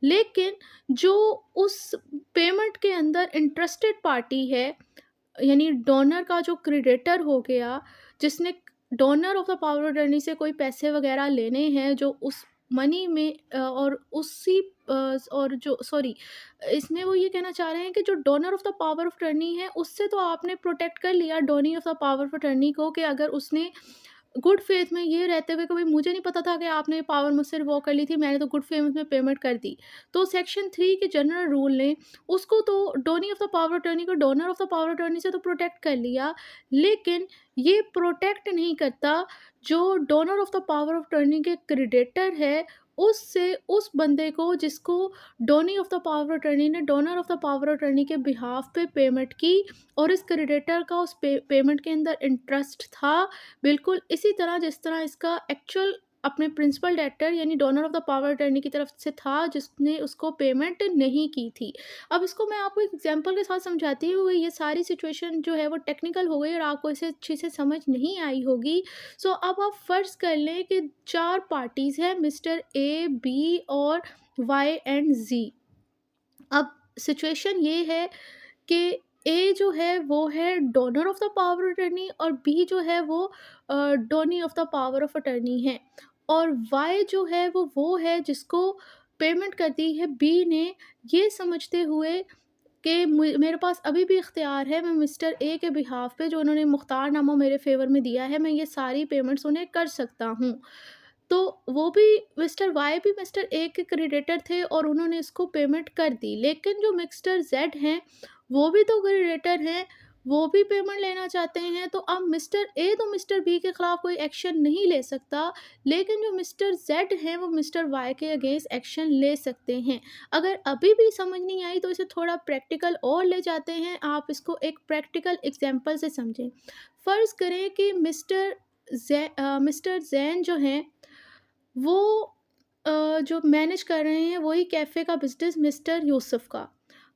लेकिन जो उस पेमेंट के अंदर इंटरेस्टेड पार्टी है, यानी डोनर का जो क्रेडिटर हो गया, जिसने donor of the power of attorney से कोई पैसे वगैरह लेने हैं, जो उस मनी में और उसी और जो सॉरी इसमें वो ये कहना चाह रहे हैं कि जो donor of the power of attorney है उससे तो आपने प्रोटेक्ट कर लिया donee of the power of attorney को, कि अगर उसने गुड फेथ में ये रहते हुए कि भाई मुझे नहीं पता था कि आपने ये पावर मुझसे रिवॉक कर ली थी, मैंने तो गुड फेथ में पेमेंट कर दी, तो सेक्शन 3 के जनरल रूल ने उसको तो donee of the power attorney को donor of the power attorney से तो प्रोटेक्ट कर लिया, लेकिन ये प्रोटेक्ट नहीं करता जो donor of the power of attorney के क्रेडिटर है उससे, उस बंदे को जिसको donee of the power of attorney ने donor of the power of attorney के बिहाफ पे पेमेंट की, और इस क्रेडिटर का उस पेमेंट के अंदर इंटरेस्ट था, बिल्कुल इसी तरह जिस तरह इसका एक्चुअल अपने प्रिंसिपल डेटर यानी donor of the power attorney की तरफ से था जिसने उसको पेमेंट नहीं की थी। अब इसको मैं आपको एक एग्जांपल के साथ समझाती हूँ, ये सारी सिचुएशन जो है वो टेक्निकल हो गई और आपको इसे अच्छे से समझ नहीं आई होगी। सो अब आप फ़र्ज़ कर लें कि 4 पार्टीज़ हैं, मिस्टर ए, बी और वाई एंड ज़ी। अब सिचुएशन ये है कि ए जो है वो है donor of the power of attorney और बी जो है वो donee of the power of attorney है। और वाई जो है वो है जिसको पेमेंट कर दी है बी ने, ये समझते हुए कि मेरे पास अभी भी इख्तियार है, मैं मिस्टर ए के बिहाफ़ पे जो उन्होंने मुख्तारनामा मेरे फ़ेवर में दिया है, मैं ये सारी पेमेंट्स उन्हें कर सकता हूँ। तो वो भी मिस्टर वाई भी मिस्टर ए के क्रेडिटर थे और उन्होंने इसको पेमेंट कर दी। लेकिन जो मिस्टर ज़ेड हैं, वो भी तो क्रेडिटर हैं, वो भी पेमेंट लेना चाहते हैं। तो अब मिस्टर ए तो मिस्टर बी के खिलाफ कोई एक्शन नहीं ले सकता, लेकिन जो मिस्टर ज़ेड हैं, वो मिस्टर वाई के अगेंस्ट एक्शन ले सकते हैं। अगर अभी भी समझ नहीं आई तो इसे थोड़ा प्रैक्टिकल और ले जाते हैं। आप इसको एक प्रैक्टिकल एग्ज़ाम्पल से समझें। फ़र्ज़ करें कि मिस्टर ज़ैन जो हैं वो जो मैनेज कर रहे हैं वही कैफ़े का बिज़नेस मिस्टर यूसुफ़ का।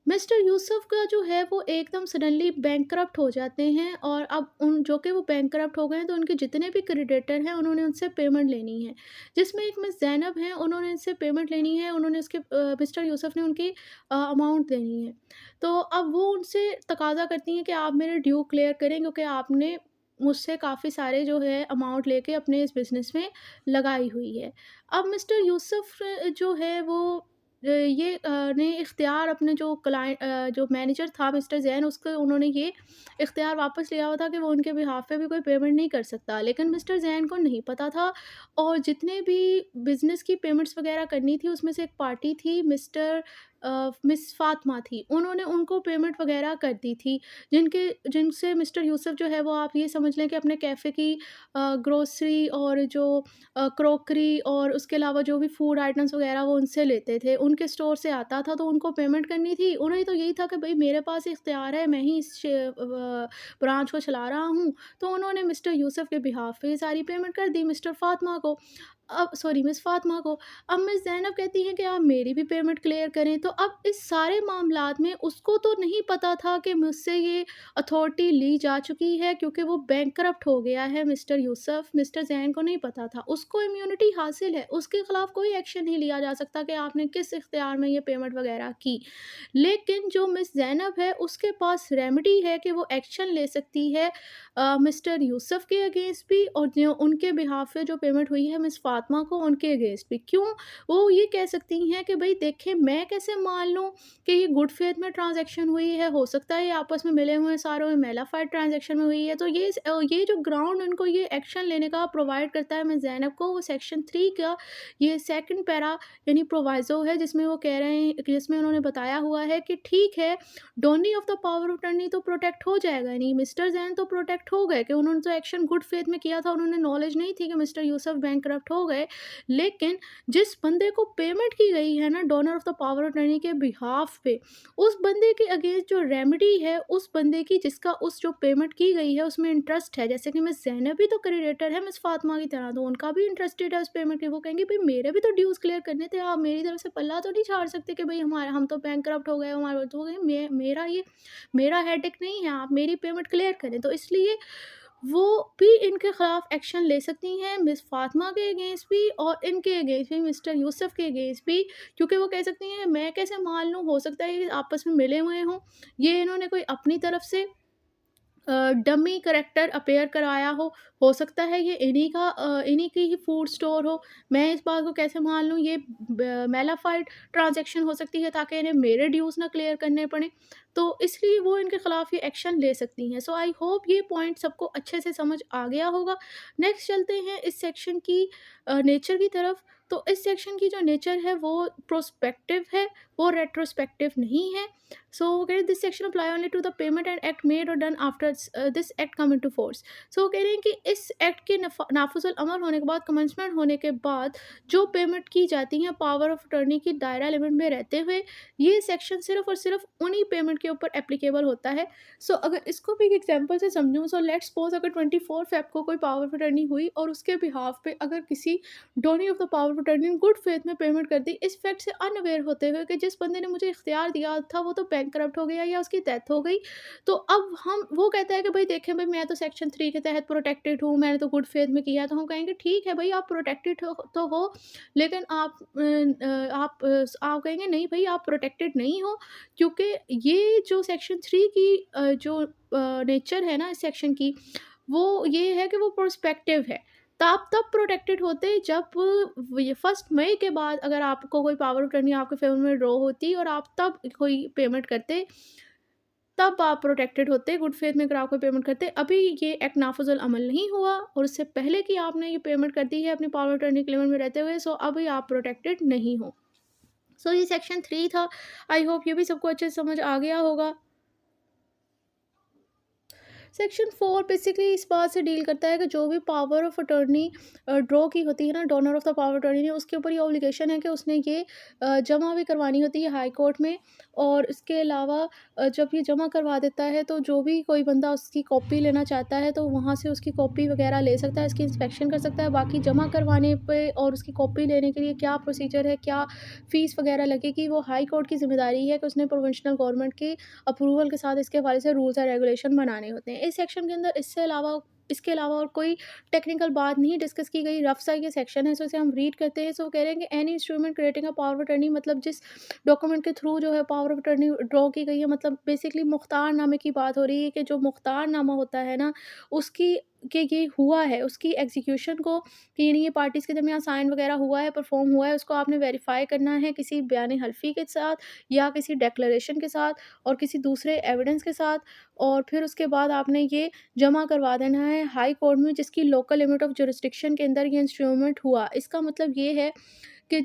मिस्टर यूसुफ़ का जो है वो एकदम सडनली बैंकरप्ट हो जाते हैं और अब उन जो कि वो बैंकरप्ट हो गए हैं तो उनके जितने भी क्रेडिटर हैं उन्होंने उनसे पेमेंट लेनी है। जिसमें एक मिस ज़ैनब हैं, उन्होंने इनसे पेमेंट लेनी है, उन्होंने उसके मिस्टर यूसुफ़ ने उनकी अमाउंट देनी है। तो अब वो उनसे तकाज़ा करती हैं कि आप मेरे ड्यू क्लियर करें क्योंकि आपने मुझसे काफ़ी सारे जो है अमाउंट लेके अपने इस बिज़नेस में लगाई हुई है। अब मिस्टर यूसुफ जो है वो ने इख्तियार अपने जो मैनेजर था मिस्टर ज़ैन उसको उन्होंने ये इख्तियार वापस लिया हुआ था कि वो उनके बिहाफ़ पे भी कोई पेमेंट नहीं कर सकता। लेकिन मिस्टर ज़ैन को नहीं पता था और जितने भी बिज़नेस की पेमेंट्स वग़ैरह करनी थी उसमें से एक पार्टी थी मिस फ़ातिमा थी। उन्होंने उनको पेमेंट वग़ैरह कर दी थी जिनसे मिस्टर यूसुफ जो है वो आप ये समझ लें कि अपने कैफ़े की ग्रोसरी और जो क्रॉकरी और उसके अलावा जो भी फूड आइटम्स वगैरह वो उनसे लेते थे, उनके स्टोर से आता था तो उनको पेमेंट करनी थी। उन्हें तो यही था कि भई मेरे पास इख्तियार है, मैं ही इस ब्रांच को चला रहा हूँ। तो उन्होंने मिस्टर यूसुफ के बिहाफ़ पे ये सारी पेमेंट कर दी मिस्टर फ़ातिमा को। अब सॉरी मिस फ़ातिमा को। अब मिस ज़ैनब कहती हैं कि आप मेरी भी पेमेंट क्लियर करें। तो अब इस सारे मामलात में उसको तो नहीं पता था कि मुझसे ये अथॉरिटी ली जा चुकी है क्योंकि वो बैंकरप्ट हो गया है मिस्टर यूसुफ, मिस्टर ज़ैन को नहीं पता था। उसको इम्यूनिटी हासिल है, उसके खिलाफ कोई एक्शन नहीं लिया जा सकता कि आपने किस इख्तियार में ये पेमेंट वगैरह की। लेकिन जो मिस ज़ैनब है उसके पास रेमेडी है कि वो एक्शन ले सकती है मिस्टर यूसुफ के अगेंस्ट भी और जो उनके बिहाफ़ पे जो पेमेंट हुई है मिस फ़ातिमा को उनके अगेंस्ट भी। क्यों? वो ये कह सकती हैं कि भई देखिए मैं कैसे मान लूँ कि ये गुड फेथ में ट्रांज़ैक्शन हुई है, हो सकता है ये आपस में मिले हुए सारों में मेलाफाइड ट्रांज़ैक्शन में हुई है। तो ये जो ग्राउंड उनको ये एक्शन लेने का प्रोवाइड करता है मिस ज़ैनब को वो सेक्शन 3 का ये सेकंड पैरा यानी प्रोविज़ो है जिसमें वो कह रहे हैं जिसमें उन्होंने बताया हुआ है कि ठीक है, donee of the power of attorney तो प्रोटेक्ट हो जाएगा, यानी मिस्टर ज़ैन तो प्रोटेक्ट हो गए कि उन्होंने तो एक्शन गुड फेथ में किया था, उन्होंने नॉलेज नहीं थी कि मिस्टर यूसुफ बैंकरप्ट हो गए। लेकिन जिस बंदे को पेमेंट की गई है ना donor of the power of attorney के बिहाफ़ पे, उस बंदे के अगेंस्ट जो रेमेडी है, उस बंदे की जिसका उस जो पेमेंट की गई है उसमें इंटरेस्ट है, जैसे कि मिस ज़ैनब भी तो क्रेडिटर है मिस फ़ातिमा की तरह, तो उनका भी इंटरेस्टेड है उस पेमेंट में। वो कहेंगे भई मेरे भी तो ड्यूज़ क्लियर करने थे, आप मेरी तरफ से पल्ला तो नहीं झाड़ सकते कि भई हम तो बैंकरप्ट हो गए हमारे, तो वो कहेंगे मेरा हेडेक नहीं है, आप मेरी पेमेंट क्लियर करें। तो इसलिए वो भी इनके खिलाफ एक्शन ले सकती हैं मिस फ़ातिमा के अगेंस्ट भी और इनके अगेंस्ट भी मिस्टर यूसुफ के अगेंस्ट भी, क्योंकि वो कह सकती हैं मैं कैसे मान लूँ, हो सकता है ये आपस में मिले हुए हों, ये इन्होंने कोई अपनी तरफ से डमी करैक्टर अपीयर कराया हो सकता है ये इन्हीं की ही फूड स्टोर हो। मैं इस बात को कैसे मान लूँ, ये ब मैलाफाइड ट्रांज़ैक्शन हो सकती है ताकि इन्हें मेरे ड्यूज़ ना क्लियर करने पड़ें। तो इसलिए वो इनके खिलाफ ये एक्शन ले सकती हैं। सो आई होप ये पॉइंट सबको अच्छे से समझ आ गया होगा। नेक्स्ट चलते हैं इस सेक्शन की नेचर की तरफ। तो इस सेक्शन की जो नेचर है वो प्रोस्पेक्टिव है, वो रेट्रोस्पेक्टिव नहीं है। सो कह रहे this section apply only to the payment and act made or done after this act come into force. So कह रहे हैं कि इस एक्ट के नाफुज़ुल अमल होने के बाद, कमेंसमेंट होने के बाद जो पेमेंट की जाती हैं पावर ऑफ अटॉर्नी की दायरा लिमिट में रहते हुए, ये सेक्शन सिर्फ़ और सिर्फ़ उन्हीं पेमेंट के ऊपर एप्लीकेबल होता है। सो अगर इसको भी एक एग्जांपल से समझूँ, सो लेट्स सपोज़ अगर 24 फ़ेब को कोई पावर ऑफ अटॉर्नी हुई और उसके बिहाफ़ पे अगर किसी donee of the power of attorney ने गुड फेथ में पेमेंट कर दी, इस फैक्ट से अनअवेयर होते हुए कि जिस बंदे ने मुझे इख्तियार दिया था वो तो बैंकरप्ट हो गया या उसकी डेथ हो गई। तो अब हम वो कहता है कि भाई देखें भाई मैं तो सेक्शन 3 के तहत प्रोटेक्टेड प्रोटेक्टेड हूँ, मैंने तो गुड फेथ में किया है, तो हम कहेंगे ठीक है भई, आप प्रोटेक्टेड हो तो हो, लेकिन आप कहेंगे नहीं भई, आप प्रोटेक्टेड नहीं हो, क्योंकि ये जो सेक्शन 3 की नेचर है ना इस सेक्शन की, वो ये है कि वो प्रोस्पेक्टिव है। तो आप तब प्रोटेक्टेड होते जब ये 1 मई के बाद अगर आपको कोई पावर ऑफ अटॉर्नी आपके फ़ेवर में ड्रॉ होती और आप तब कोई पेमेंट करते, तब आप प्रोटेक्टेड होते, गुड फेथ में अगर आप कोई पेमेंट करते। अभी ये एक्ट नाफिज़ुल अमल नहीं हुआ और उससे पहले की आपने ये पेमेंट कर दी है अपनी पावर ऑफ अटॉर्नी के लिमिट में रहते हुए, सो अभी आप प्रोटेक्टेड नहीं हो। सो ये सेक्शन 3 था। आई होप ये भी सबको अच्छे से समझ आ गया होगा। सेक्शन 4 बेसिकली इस बात से डील करता है कि जो भी पावर ऑफ अटॉर्नी ड्रॉ की होती है ना, donor of the power attorney ने, उसके ऊपर ये ऑब्लिगेशन है कि उसने ये जमा भी करवानी होती है हाई कोर्ट में। और इसके अलावा जब ये जमा करवा देता है तो जो भी कोई बंदा उसकी कॉपी लेना चाहता है तो वहाँ से उसकी कॉपी वगैरह ले सकता है, इसकी इंस्पेक्शन कर सकता है। बाकी जमा करवाने पे और उसकी कॉपी लेने के लिए क्या प्रोसीजर है, क्या फ़ीस वगैरह लगेगी, वो हाई कोर्ट की ज़िम्मेदारी है कि उसने प्रोविंशनल गवर्नमेंट की अप्रूवल के साथ इसके हवाले से रूल्स एंड रेगुलेशन बनाने होते हैं। इस सेक्शन के अंदर इसके अलावा और कोई टेक्निकल बात नहीं डिस्कस की गई। रफ सा ये सेक्शन है, सो इसे हम रीड करते हैं। सो वो कह रहे हैं कि any instrument creating a power of attorney, मतलब जिस डॉक्यूमेंट के थ्रू जो है पावर ऑफ अटॉर्नी ड्रॉ की गई है, मतलब बेसिकली मुख्तारनामे की बात हो रही है कि जो मुख्तारनामा होता है ना, उसकी कि ये हुआ है, उसकी एग्जीक्यूशन को, कि यानी ये पार्टीज़ के दरमियान साइन वगैरह हुआ है, परफॉर्म हुआ है, उसको आपने वेरीफाई करना है किसी बयान हल्फी के साथ या किसी डिक्लेरेशन के साथ और किसी दूसरे एविडेंस के साथ। और फिर उसके बाद आपने ये जमा करवा देना है हाई कोर्ट में, जिसकी लोकल लिमिट ऑफ जुरिस्डिक्शन के अंदर ये इंस्ट्रूमेंट हुआ। इसका मतलब ये है कि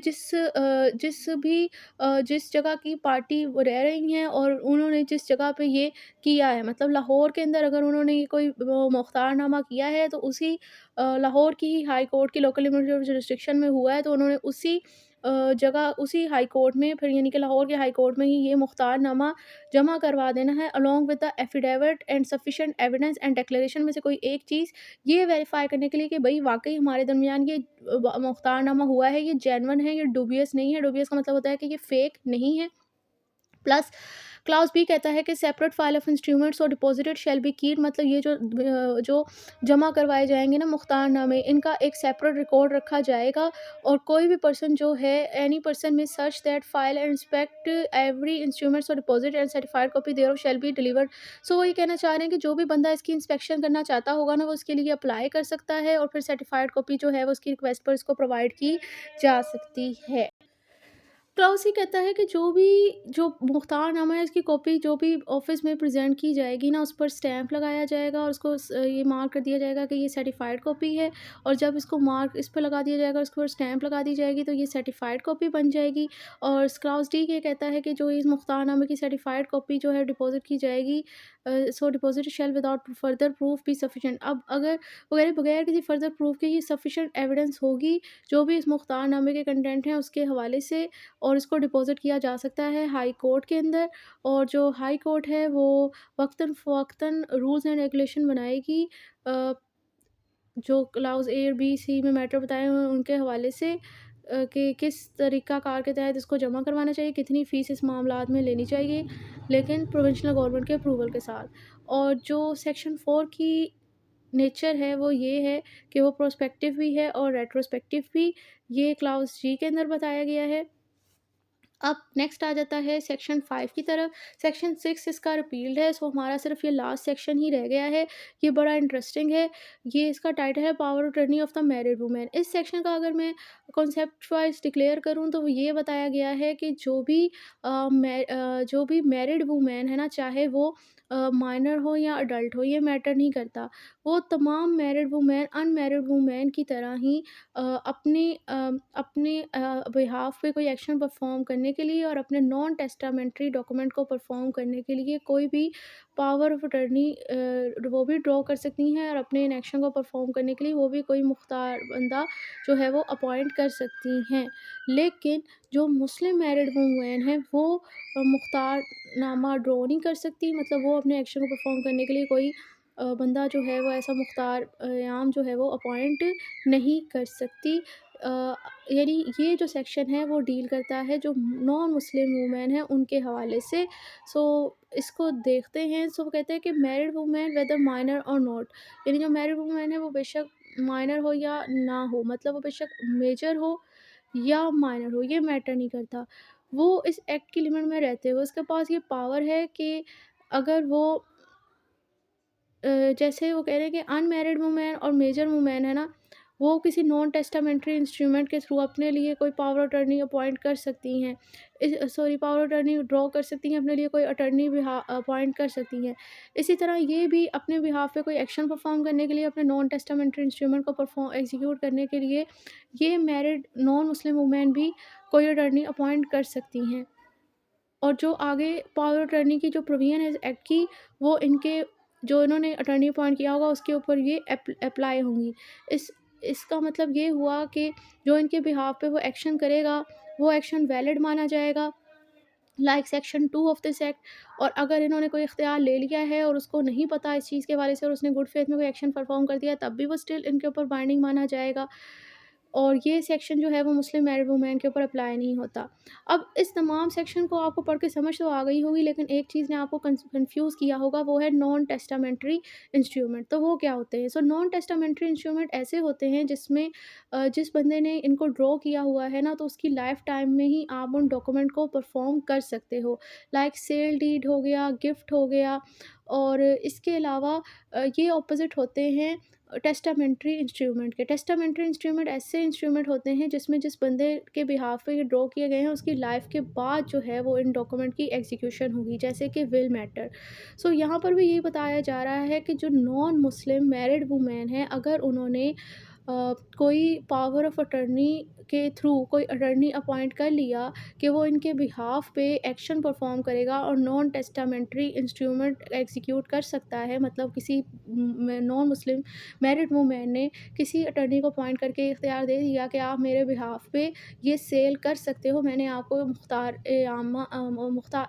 जिस जगह की पार्टी वो रह रही हैं और उन्होंने जिस जगह पे ये किया है, मतलब लाहौर के अंदर अगर उन्होंने ये कोई वो मुख्तारनामा किया है तो उसी लाहौर की ही हाई कोर्ट की लोकल लिमिट ऑफ जुरिस्डिक्शन में हुआ है, तो उन्होंने उसी जगह उसी हाई कोर्ट में, फिर यानी कि लाहौर के हाई कोर्ट में ही ये मुख्तारनामा जमा करवा देना है along with the affidavit and sufficient evidence and declaration में से कोई एक चीज़, ये वेरीफाई करने के लिए कि भई वाक़ई हमारे दरमियान ये मुख्तारनामा हुआ है, ये जेन्युइन है, ये डूबियस नहीं है। डूबियस का मतलब होता है कि ये फेक नहीं है। प्लस क्लाउज़ बी कहता है कि सेपरेट फाइल ऑफ इंस्ट्रूमेंट्स और डिपॉजिटेड शैल बी कीप्ड, मतलब ये जो जमा करवाए जाएँगे ना मुख्तारनामे, इनका एक सेपरेट रिकॉर्ड रखा जाएगा। और कोई भी पर्सन जो है, any person may such that file and inspect every instruments or deposit and certified copy thereof shall be delivered. So वो ये कहना चाह रहे हैं कि जो भी बंदा इसकी इंस्पेक्शन करना चाहता होगा ना, वो इसके लिए अप्लाई कर सकता है और फिर सर्टिफाइड कॉपी जो है वो उसकी रिक्वेस्ट पर इसको प्रोवाइड की जा सकती है। क्लाउस ये कहता है कि जो मुख्तारनामा है, इसकी कॉपी जो भी ऑफिस में प्रेजेंट की जाएगी ना, उस पर स्टैंप लगाया जाएगा और उसको ये मार्क कर दिया जाएगा कि ये सर्टिफाइड कॉपी है। और जब इसको मार्क इस पर लगा दिया जाएगा, उसके ऊपर स्टैंप लगा दी जाएगी, तो ये सर्टिफाइड कॉपी बन जाएगी। और क्लाउस डी ये कहता है कि जो इस मुख्तारनामे की सर्टिफाइड कॉपी जो है डिपॉजिट की जाएगी, so deposit shall without further proof be sufficient. अब अगर वगैरह बगैर किसी फर्दर प्रूफ के ये सफिशेंट एविडेंस होगी जो भी इस मुख्तारनामे के कंटेंट हैं उसके हवाले से, और इसको डिपॉज़िट किया जा सकता है हाई कोर्ट के अंदर। और जो हाई कोर्ट है वो वक्तन-फ़वक्तन रूल्स एंड रेगुलेशन बनाएगी, अ, जो क्लाउज़ ए और बी, सी में मैटर बताए हुए हैं उनके हवाले से, कि किस तरीक़ाकार के तहत इसको जमा करवाना चाहिए, कितनी फ़ीस इस मामलात में लेनी चाहिए, लेकिन प्रोविंशियल गवर्नमेंट के अप्रूवल के साथ। और जो सेक्शन 4 की नेचर है वो ये है कि वो प्रोस्पेक्टिव भी है और रेट्रोस्पेक्टिव भी, ये क्लाउज़ जी के अंदर बताया गया है। अब नेक्स्ट आ जाता है सेक्शन 5 की तरफ। सेक्शन 6 इसका रिपील्ड है, सो हमारा सिर्फ ये लास्ट सेक्शन ही रह गया है। ये बड़ा इंटरेस्टिंग है। ये इसका टाइटल है power of attorney of the married women. इस सेक्शन का अगर मैं कॉन्सेप्ट वाइज डिक्लेयर करूँ तो वो ये बताया गया है कि जो भी मैरिड वुमेन है ना, चाहे वो माइनर हो या अडल्ट हो, ये मैटर नहीं करता। वो तमाम मैरिड वुमेन अनमैरिड वुमेन की तरह ही अपने बिहाफ़ पे कोई एक्शन परफ़ॉर्म करने के लिए और अपने नॉन टेस्टामेंट्री डॉक्यूमेंट को परफ़ॉर्म करने के लिए कोई भी पावर ऑफ अटॉर्नी वो भी ड्रॉ कर सकती हैं, और अपने इन एक्शन को परफ़ॉर्म करने के लिए वो भी कोई मुख्तार बंदा जो है वो अपॉइंट कर सकती हैं। लेकिन जो मुस्लिम मैरिड वुमेन हैं वो मुख्तारनामा ड्रॉ नहीं कर सकती, मतलब वो अपने एक्शन को परफ़ॉर्म करने के लिए कोई बंदा जो है वो ऐसा मुख्तार याम जो है वो अपॉइंट नहीं कर सकती। अ, यानी ये जो सेक्शन है वो डील करता है जो नॉन मुस्लिम वुमेन हैं उनके हवाले से। सो इसको देखते हैं। सो वो कहते हैं कि मैरिड वुमेन वेदर माइनर और नॉट, यानी जो मैरिड वुमेन है वो बेशक माइनर हो या ना हो, मतलब वो बेशक मेजर हो या माइनर हो, ये मैटर नहीं करता। वो इस एक्ट की लिमिट में रहते हुए उसके पास ये पावर है कि अगर वो जैसे वो कह रहे हैं कि अनमैरिड वुमेन और मेजर वुमेन है ना, वो किसी नॉन टेस्टामेंट्री इंस्ट्रूमेंट के थ्रू अपने लिए कोई पावर ऑफ अटॉर्नी अपॉइंट कर सकती हैं। पावर ऑफ अटॉर्नी ड्रॉ कर सकती हैं, अपने लिए कोई अटॉर्नी भी अपॉइंट कर सकती हैं। इसी तरह ये भी अपने बिहाफ पे कोई एक्शन परफॉर्म करने के लिए, अपने नॉन टेस्टामेंट्री इंस्ट्रूमेंट को परफॉर्म एग्जीक्यूट करने के लिए, ये मैरिड नॉन मुस्लिम वुमेन भी कोई अटॉर्नी अपॉइंट कर सकती हैं। और जो आगे पावर ऑफ अटॉर्नी की जो प्रोविज़न है इस एक्ट की, वो इनके जो इन्होंने अटॉर्नी अपॉइंट किया होगा उसके ऊपर ये अप्लाई होंगी। इस इसका मतलब ये हुआ कि जो इनके बिहाफ पे वो एक्शन करेगा, वो एक्शन वैलिड माना जाएगा, like section 2 of this act. और अगर इन्होंने कोई इख्तियार ले लिया है और उसको नहीं पता इस चीज़ के बारे से और उसने गुड फेथ में कोई एक्शन परफॉर्म कर दिया, तब भी वो स्टिल इनके ऊपर बाइंडिंग माना जाएगा। और ये सेक्शन जो है वो मुस्लिम मैरिड वुमेन के ऊपर अप्लाई नहीं होता। अब इस तमाम सेक्शन को आपको पढ़ के समझ तो आ गई होगी, लेकिन एक चीज़ ने आपको कन्फ्यूज़ किया होगा, वो है नॉन टेस्टामेंट्री इंस्ट्रूमेंट। तो वो क्या होते हैं? सो नॉन टेस्टामेंट्री इंस्ट्रूमेंट ऐसे होते हैं जिसमें जिस बंदे ने इनको ड्रॉ किया हुआ है ना, तो उसकी लाइफ टाइम में ही आप उन डॉक्यूमेंट को परफॉर्म कर सकते हो। लाइक सेल डीड हो गया, गिफ्ट हो गया। और इसके अलावा ये ऑपोजिट होते हैं टेस्टामेंट्री इंस्ट्रूमेंट के। टेस्टामेंट्री इंस्ट्रूमेंट ऐसे इंस्ट्रूमेंट होते हैं जिसमें जिस बंदे के बिहाफ पे ये ड्रॉ किए गए हैं उसकी लाइफ के बाद जो है वो इन डॉक्यूमेंट की एग्जीक्यूशन होगी, जैसे कि विल मैटर। सो यहाँ पर भी यही बताया जा रहा है कि जो नॉन मुस्लिम मैरिड वुमेन है, अगर उन्होंने कोई पावर ऑफ अटर्नी के थ्रू कोई अटर्नी अपॉइंट कर लिया कि वो इनके बिहाफ पे एक्शन परफॉर्म करेगा और नॉन टेस्टामेंट्री इंस्ट्रूमेंट एग्जीक्यूट कर सकता है, मतलब किसी नॉन मुस्लिम मैरिड वुमेन ने किसी अटर्नी को अपॉइंट करके इख्तियार दे दिया कि आप मेरे बिहाफ पे ये सेल कर सकते हो, मैंने आपको मुख्तार,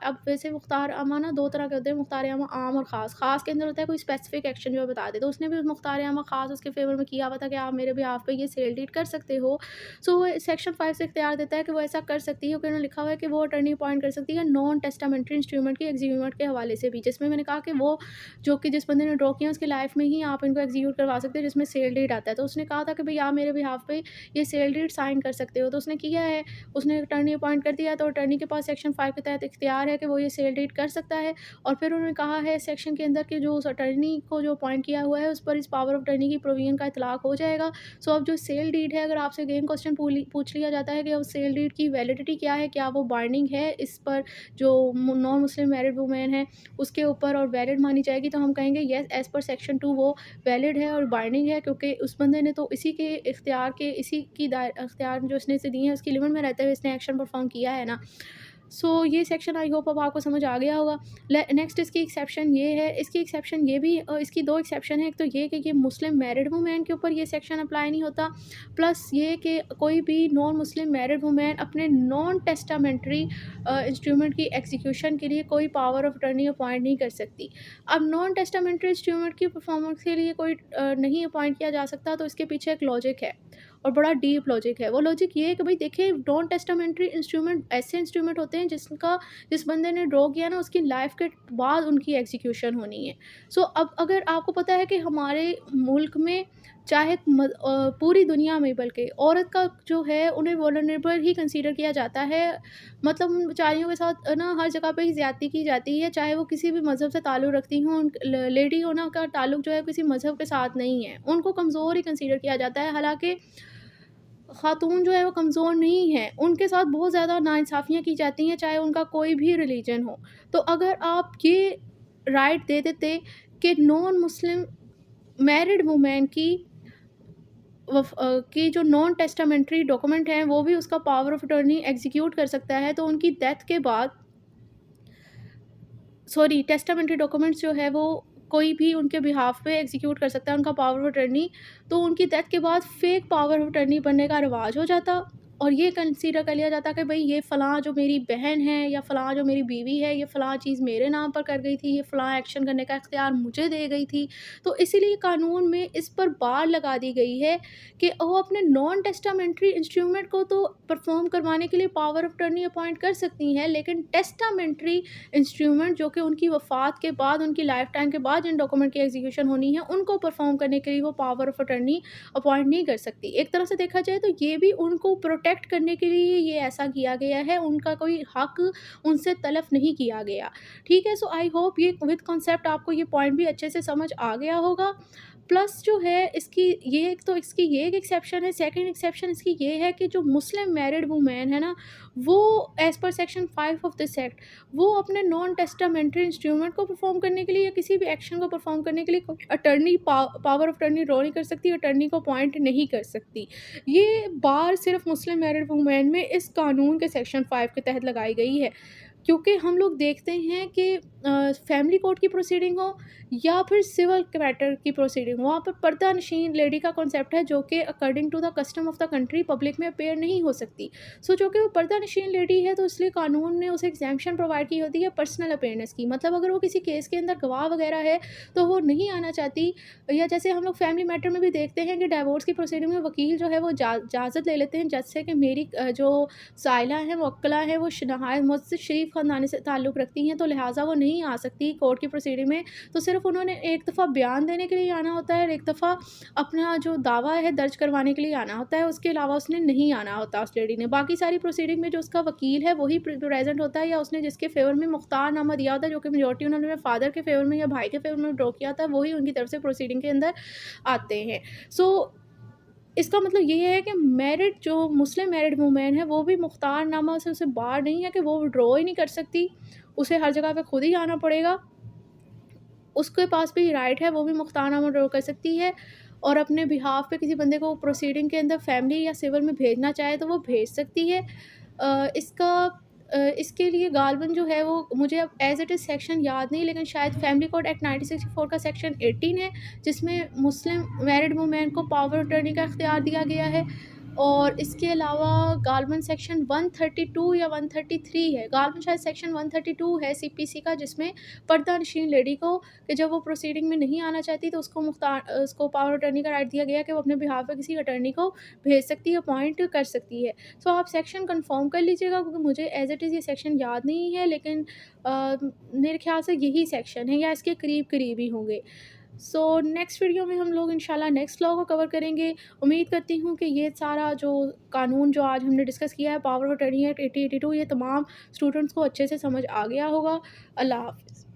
अब वैसे मुख्तार आमा ना दो तरह के होते हैं, मुख्तार आमा आम और ख़ास। ख़ास के अंदर होता है कोई स्पेसिफिक एक्शन जो है बता दे, तो उसने भी उस मुख्तार आमा ख़ास उसके फेवर में किया हुआ था कि आप मेरे बिहाफ पे ये सेल डीड कर सकते हो। सो वो सेक्शन 5 से इख्तियार देता है कि वो ऐसा कर सकती है, क्योंकि उन्होंने लिखा हुआ है कि वो अटर्नी अपॉइंट कर सकती है नॉन टेस्टामेंट्री इंस्ट्रूमेंट की एग्जीक्यूट के हवाले से भी, जिसमें मैंने कहा कि वो जो कि जिस बंदे ने ड्रॉ किया उसकी लाइफ में ही आप इनको एग्जीक्यूट करवा सकते हैं, जिसमें सेल डीड आता है। तो उसने कहा था कि भई आप मेरे बिहाफ पे ये सेल डीड साइन कर सकते हो, तो उसने किया है, उसने अटर्नी अपॉइंट कर दिया, तो अटर्नी के पास सेक्शन 5 के तहत इख्तियार है कि वो ये सेल डीड कर सकता है। और फिर उन्होंने कहा है सेक्शन के अंदर कि जो उस अटर्नी को जो अपॉइंट किया हुआ है उस पर इस पावर ऑफ अटर्नी की प्रोविजन का इतलाक हो जाएगा। सो अब जो सेल डीड है, अगर आपसे अगेन क्वेश्चन पूछ लिया जाता है कि उस सेल डीड की वैलिडिटी क्या है, क्या वो बाइंडिंग है इस पर जो नॉन मुस्लिम मैरिड वुमेन है उसके ऊपर और वैलिड मानी जाएगी, तो हम कहेंगे येस, एज़ पर सेक्शन 2 वो वैलिड है और बाइंडिंग है, क्योंकि उस बंदे ने तो इसी के इख्तियार के इसी की इख्तियार जो इसने इसे दिए हैं उसकी लिमिट में रहते हुए इसने एक्शन परफॉर्म किया है ना। सो ये सेक्शन आई होप अब आपको समझ आ गया होगा। नेक्स्ट इसकी एक्सेप्शन ये है, इसकी एक्सेप्शन ये भी इसकी दो एक्सेप्शन है। एक तो ये कि ये मुस्लिम मैरिड वुमेन के ऊपर ये सेक्शन अप्लाई नहीं होता, प्लस ये कि कोई भी नॉन मुस्लिम मैरिड वुमेन अपने नॉन टेस्टामेंट्री इंस्ट्रूमेंट की एग्जीक्यूशन के लिए कोई पावर ऑफ अटर्नी अपॉइंट नहीं कर सकती। अब नॉन टेस्टामेंट्री इंस्ट्रूमेंट की परफॉर्मेंस के लिए कोई नहीं अपॉइंट किया जा सकता, तो इसके पीछे एक लॉजिक है और बड़ा डीप लॉजिक है। वो लॉजिक ये है कि भाई देखिए, नॉन टेस्टामेंट्री इंस्ट्रूमेंट ऐसे इंस्ट्रूमेंट होते हैं जिस बंदे ने ड्रॉ किया ना उसकी लाइफ के बाद उनकी एग्जीक्यूशन होनी है। सो अब अगर आपको पता है कि हमारे मुल्क में चाहे पूरी दुनिया में बल्कि औरत का जो है उन्हें वल्नरेबल ही कंसीडर किया जाता है, मतलब उन बेचारियों के साथ ना हर जगह पे ही ज़्यादती की जाती है, चाहे वो किसी भी मज़हब से ताल्लुक़ रखती हों। लेडी होना का ताल्लुक़ जो है किसी मज़हब के साथ नहीं है, उनको कमज़ोर ही कंसीडर किया जाता है। हालाँकि ख़ातून जो है वो कमज़ोर नहीं है, उनके साथ बहुत ज़्यादा नाइंसाफ़ियाँ की जाती हैं, चाहे उनका कोई भी रिलीजन हो। तो अगर आप ये राइट दे देते कि नॉन मुस्लिम मैरिड वुमेन की जो नॉन टेस्टामेंट्री डॉक्यूमेंट हैं वो भी उसका पावर ऑफ अटॉर्नी एग्जीक्यूट कर सकता है, तो उनकी डेथ के बाद टेस्टामेंट्री डॉक्यूमेंट्स जो है वो कोई भी उनके बिहाफ पे एग्जीक्यूट कर सकता है उनका पावर ऑफ अटर्नी, तो उनकी डेथ के बाद फेक पावर ऑफ अटर्नी बनने का रिवाज हो जाता। और ये कंसीडर कर लिया जाता कि भई ये फ़लाँ जो मेरी बहन है या फ़लाँ जो मेरी बीवी है, ये फ़लाँ चीज़ मेरे नाम पर कर गई थी, ये फ़लाँ एक्शन करने का इख्तियार मुझे दे गई थी। तो इसीलिए कानून में इस पर बाड़ लगा दी गई है कि वो अपने नॉन टेस्टामेंट्री इंस्ट्रूमेंट को तो परफ़ॉर्म करवाने के लिए पावर ऑफ अटॉर्नी अपॉइंट कर सकती हैं, लेकिन टेस्टामेंट्री इंस्ट्रूमेंट जो कि उनकी वफ़ात के बाद, उनकी लाइफ़ टाइम के बाद जिन डॉक्यूमेंट की एग्ज़ीक्यूशन होनी है, उनको परफ़ॉर्म करने के लिए वो पावर ऑफ अटॉर्नी अपॉइंट नहीं कर सकती। एक तरह से देखा जाए तो ये भी उनको प्रोटेक्ट करने के लिए ये ऐसा किया गया है, उनका कोई हक उनसे तलफ़ नहीं किया गया। ठीक है? सो आई होप ये विद कांसेप्ट आपको ये पॉइंट भी अच्छे से समझ आ गया होगा। प्लस जो है इसकी ये एक तो इसकी ये एक एक्सेप्शन है, सेकंड एक्सेप्शन इसकी ये है कि जो मुस्लिम मैरिड वूमेन है ना, वो as per section 5 of this act वो अपने नॉन टेस्टामेंट्री इंस्ट्रूमेंट को परफ़ॉर्म करने के लिए या किसी भी एक्शन को परफ़ॉर्म करने के लिए कोई attorney power of attorney draw नहीं कर सकती, अटॉर्नी को अपॉइंट नहीं कर सकती। ये बार सिर्फ़ मुस्लिम मैरिड वूमेन में इस कानून के सेक्शन 5 के तहत लगाई गई है। क्योंकि हम लोग देखते हैं कि फैमिली कोर्ट की प्रोसीडिंग हो या फिर सिविल मैटर की प्रोसीडिंग हो, वहाँ पर पर्दानशीन लेडी का कॉन्सेप्ट है जो कि according to the custom of the country public में अपेयर नहीं हो सकती। सो जो कि वो पर्दानशीन लेडी है तो इसलिए कानून ने उसे एग्जेम्पशन प्रोवाइड की होती है पर्सनल अपेयरनेस की। मतलब अगर वो किसी केस के अंदर गवाह वगैरह है तो वो नहीं आना चाहती, या जैसे हम लोग फैमिली मैटर में भी देखते हैं कि डिवोर्स की प्रोसीडिंग में वकील जो है वो इजाज़त ले लेते हैं जज से कि मेरी जो साइला हैं, मुवक्किला हैं, वो नहायत मुझसे शरीफ ख़ानदानी से ताल्लुक़ रखती हैं, तो लिहाज़ा वो नहीं आ सकती कोर्ट की प्रोसीडिंग में। तो सिर्फ़ उन्होंने एक दफ़ा बयान देने के लिए आना होता है और एक दफ़ा अपना जो दावा है दर्ज करवाने के लिए आना होता है, उसके अलावा उसने नहीं आना होता उस लेडी ने। बाकी सारी प्रोसीडिंग में जो उसका वकील है वही प्रेज़ेंट होता है, या उसने जिसके फ़ेवर में मुख्तारनामा दिया होता है, जो कि मेजॉरिटी उन्होंने फ़ादर के फ़ेवर में या भाई के फ़ेवर में ड्रॉ किया होता है, वही उनकी तरफ से प्रोसीडिंग के अंदर आते हैं। सो इसका मतलब ये है कि मैरिड जो मुस्लिम मैरिड वूमेन है, वो भी मुख्तारनामा से उसे बार नहीं है कि वो विथड्रॉ ही नहीं कर सकती, उसे हर जगह पे खुद ही आना पड़ेगा। उसके पास भी राइट है, वो भी मुख्तारनामा ड्रॉ कर सकती है और अपने बिहाफ़ पे किसी बंदे को प्रोसीडिंग के अंदर फैमिली या सिविल में भेजना चाहे तो वो भेज सकती है। इसके लिए गालबन जो है वो मुझे अब एज़ इट इज़ सेक्शन याद नहीं, लेकिन शायद फैमिली कोड एक्ट 1964 का सेक्शन 18 है, जिसमें मुस्लिम मैरिड वूमेन को पावर ऑफ अटॉर्नी का इख्तियार दिया गया है। और इसके अलावा गालबन सेक्शन 132 या 133 है, गालबन शायद सेक्शन 132 है सीपीसी का, जिसमें पर्दानशीन लेडी को कि जब वो प्रोसीडिंग में नहीं आना चाहती तो उसको पावर ऑफ अटॉर्नी का राइट दिया गया कि वो अपने बिहाफ़ पे किसी अटॉर्नी को भेज सकती है, अपॉइंट कर सकती है। सो आप सेक्शन कन्फर्म कर लीजिएगा, क्योंकि मुझे एज़ इट इज़ ये सेक्शन याद नहीं है, लेकिन मेरे ख़्याल से यही सेक्शन है या इसके करीब-करीब ही होंगे। सो नेक्स्ट वीडियो में हम लोग इंशाल्लाह नेक्स्ट लॉ को कवर करेंगे। उम्मीद करती हूँ कि ये सारा जो कानून जो आज हमने डिस्कस किया है, पावर ऑफ अटॉर्नी एक्ट 8082, ये तमाम स्टूडेंट्स को अच्छे से समझ आ गया होगा। अल्लाह हाफ़िज़।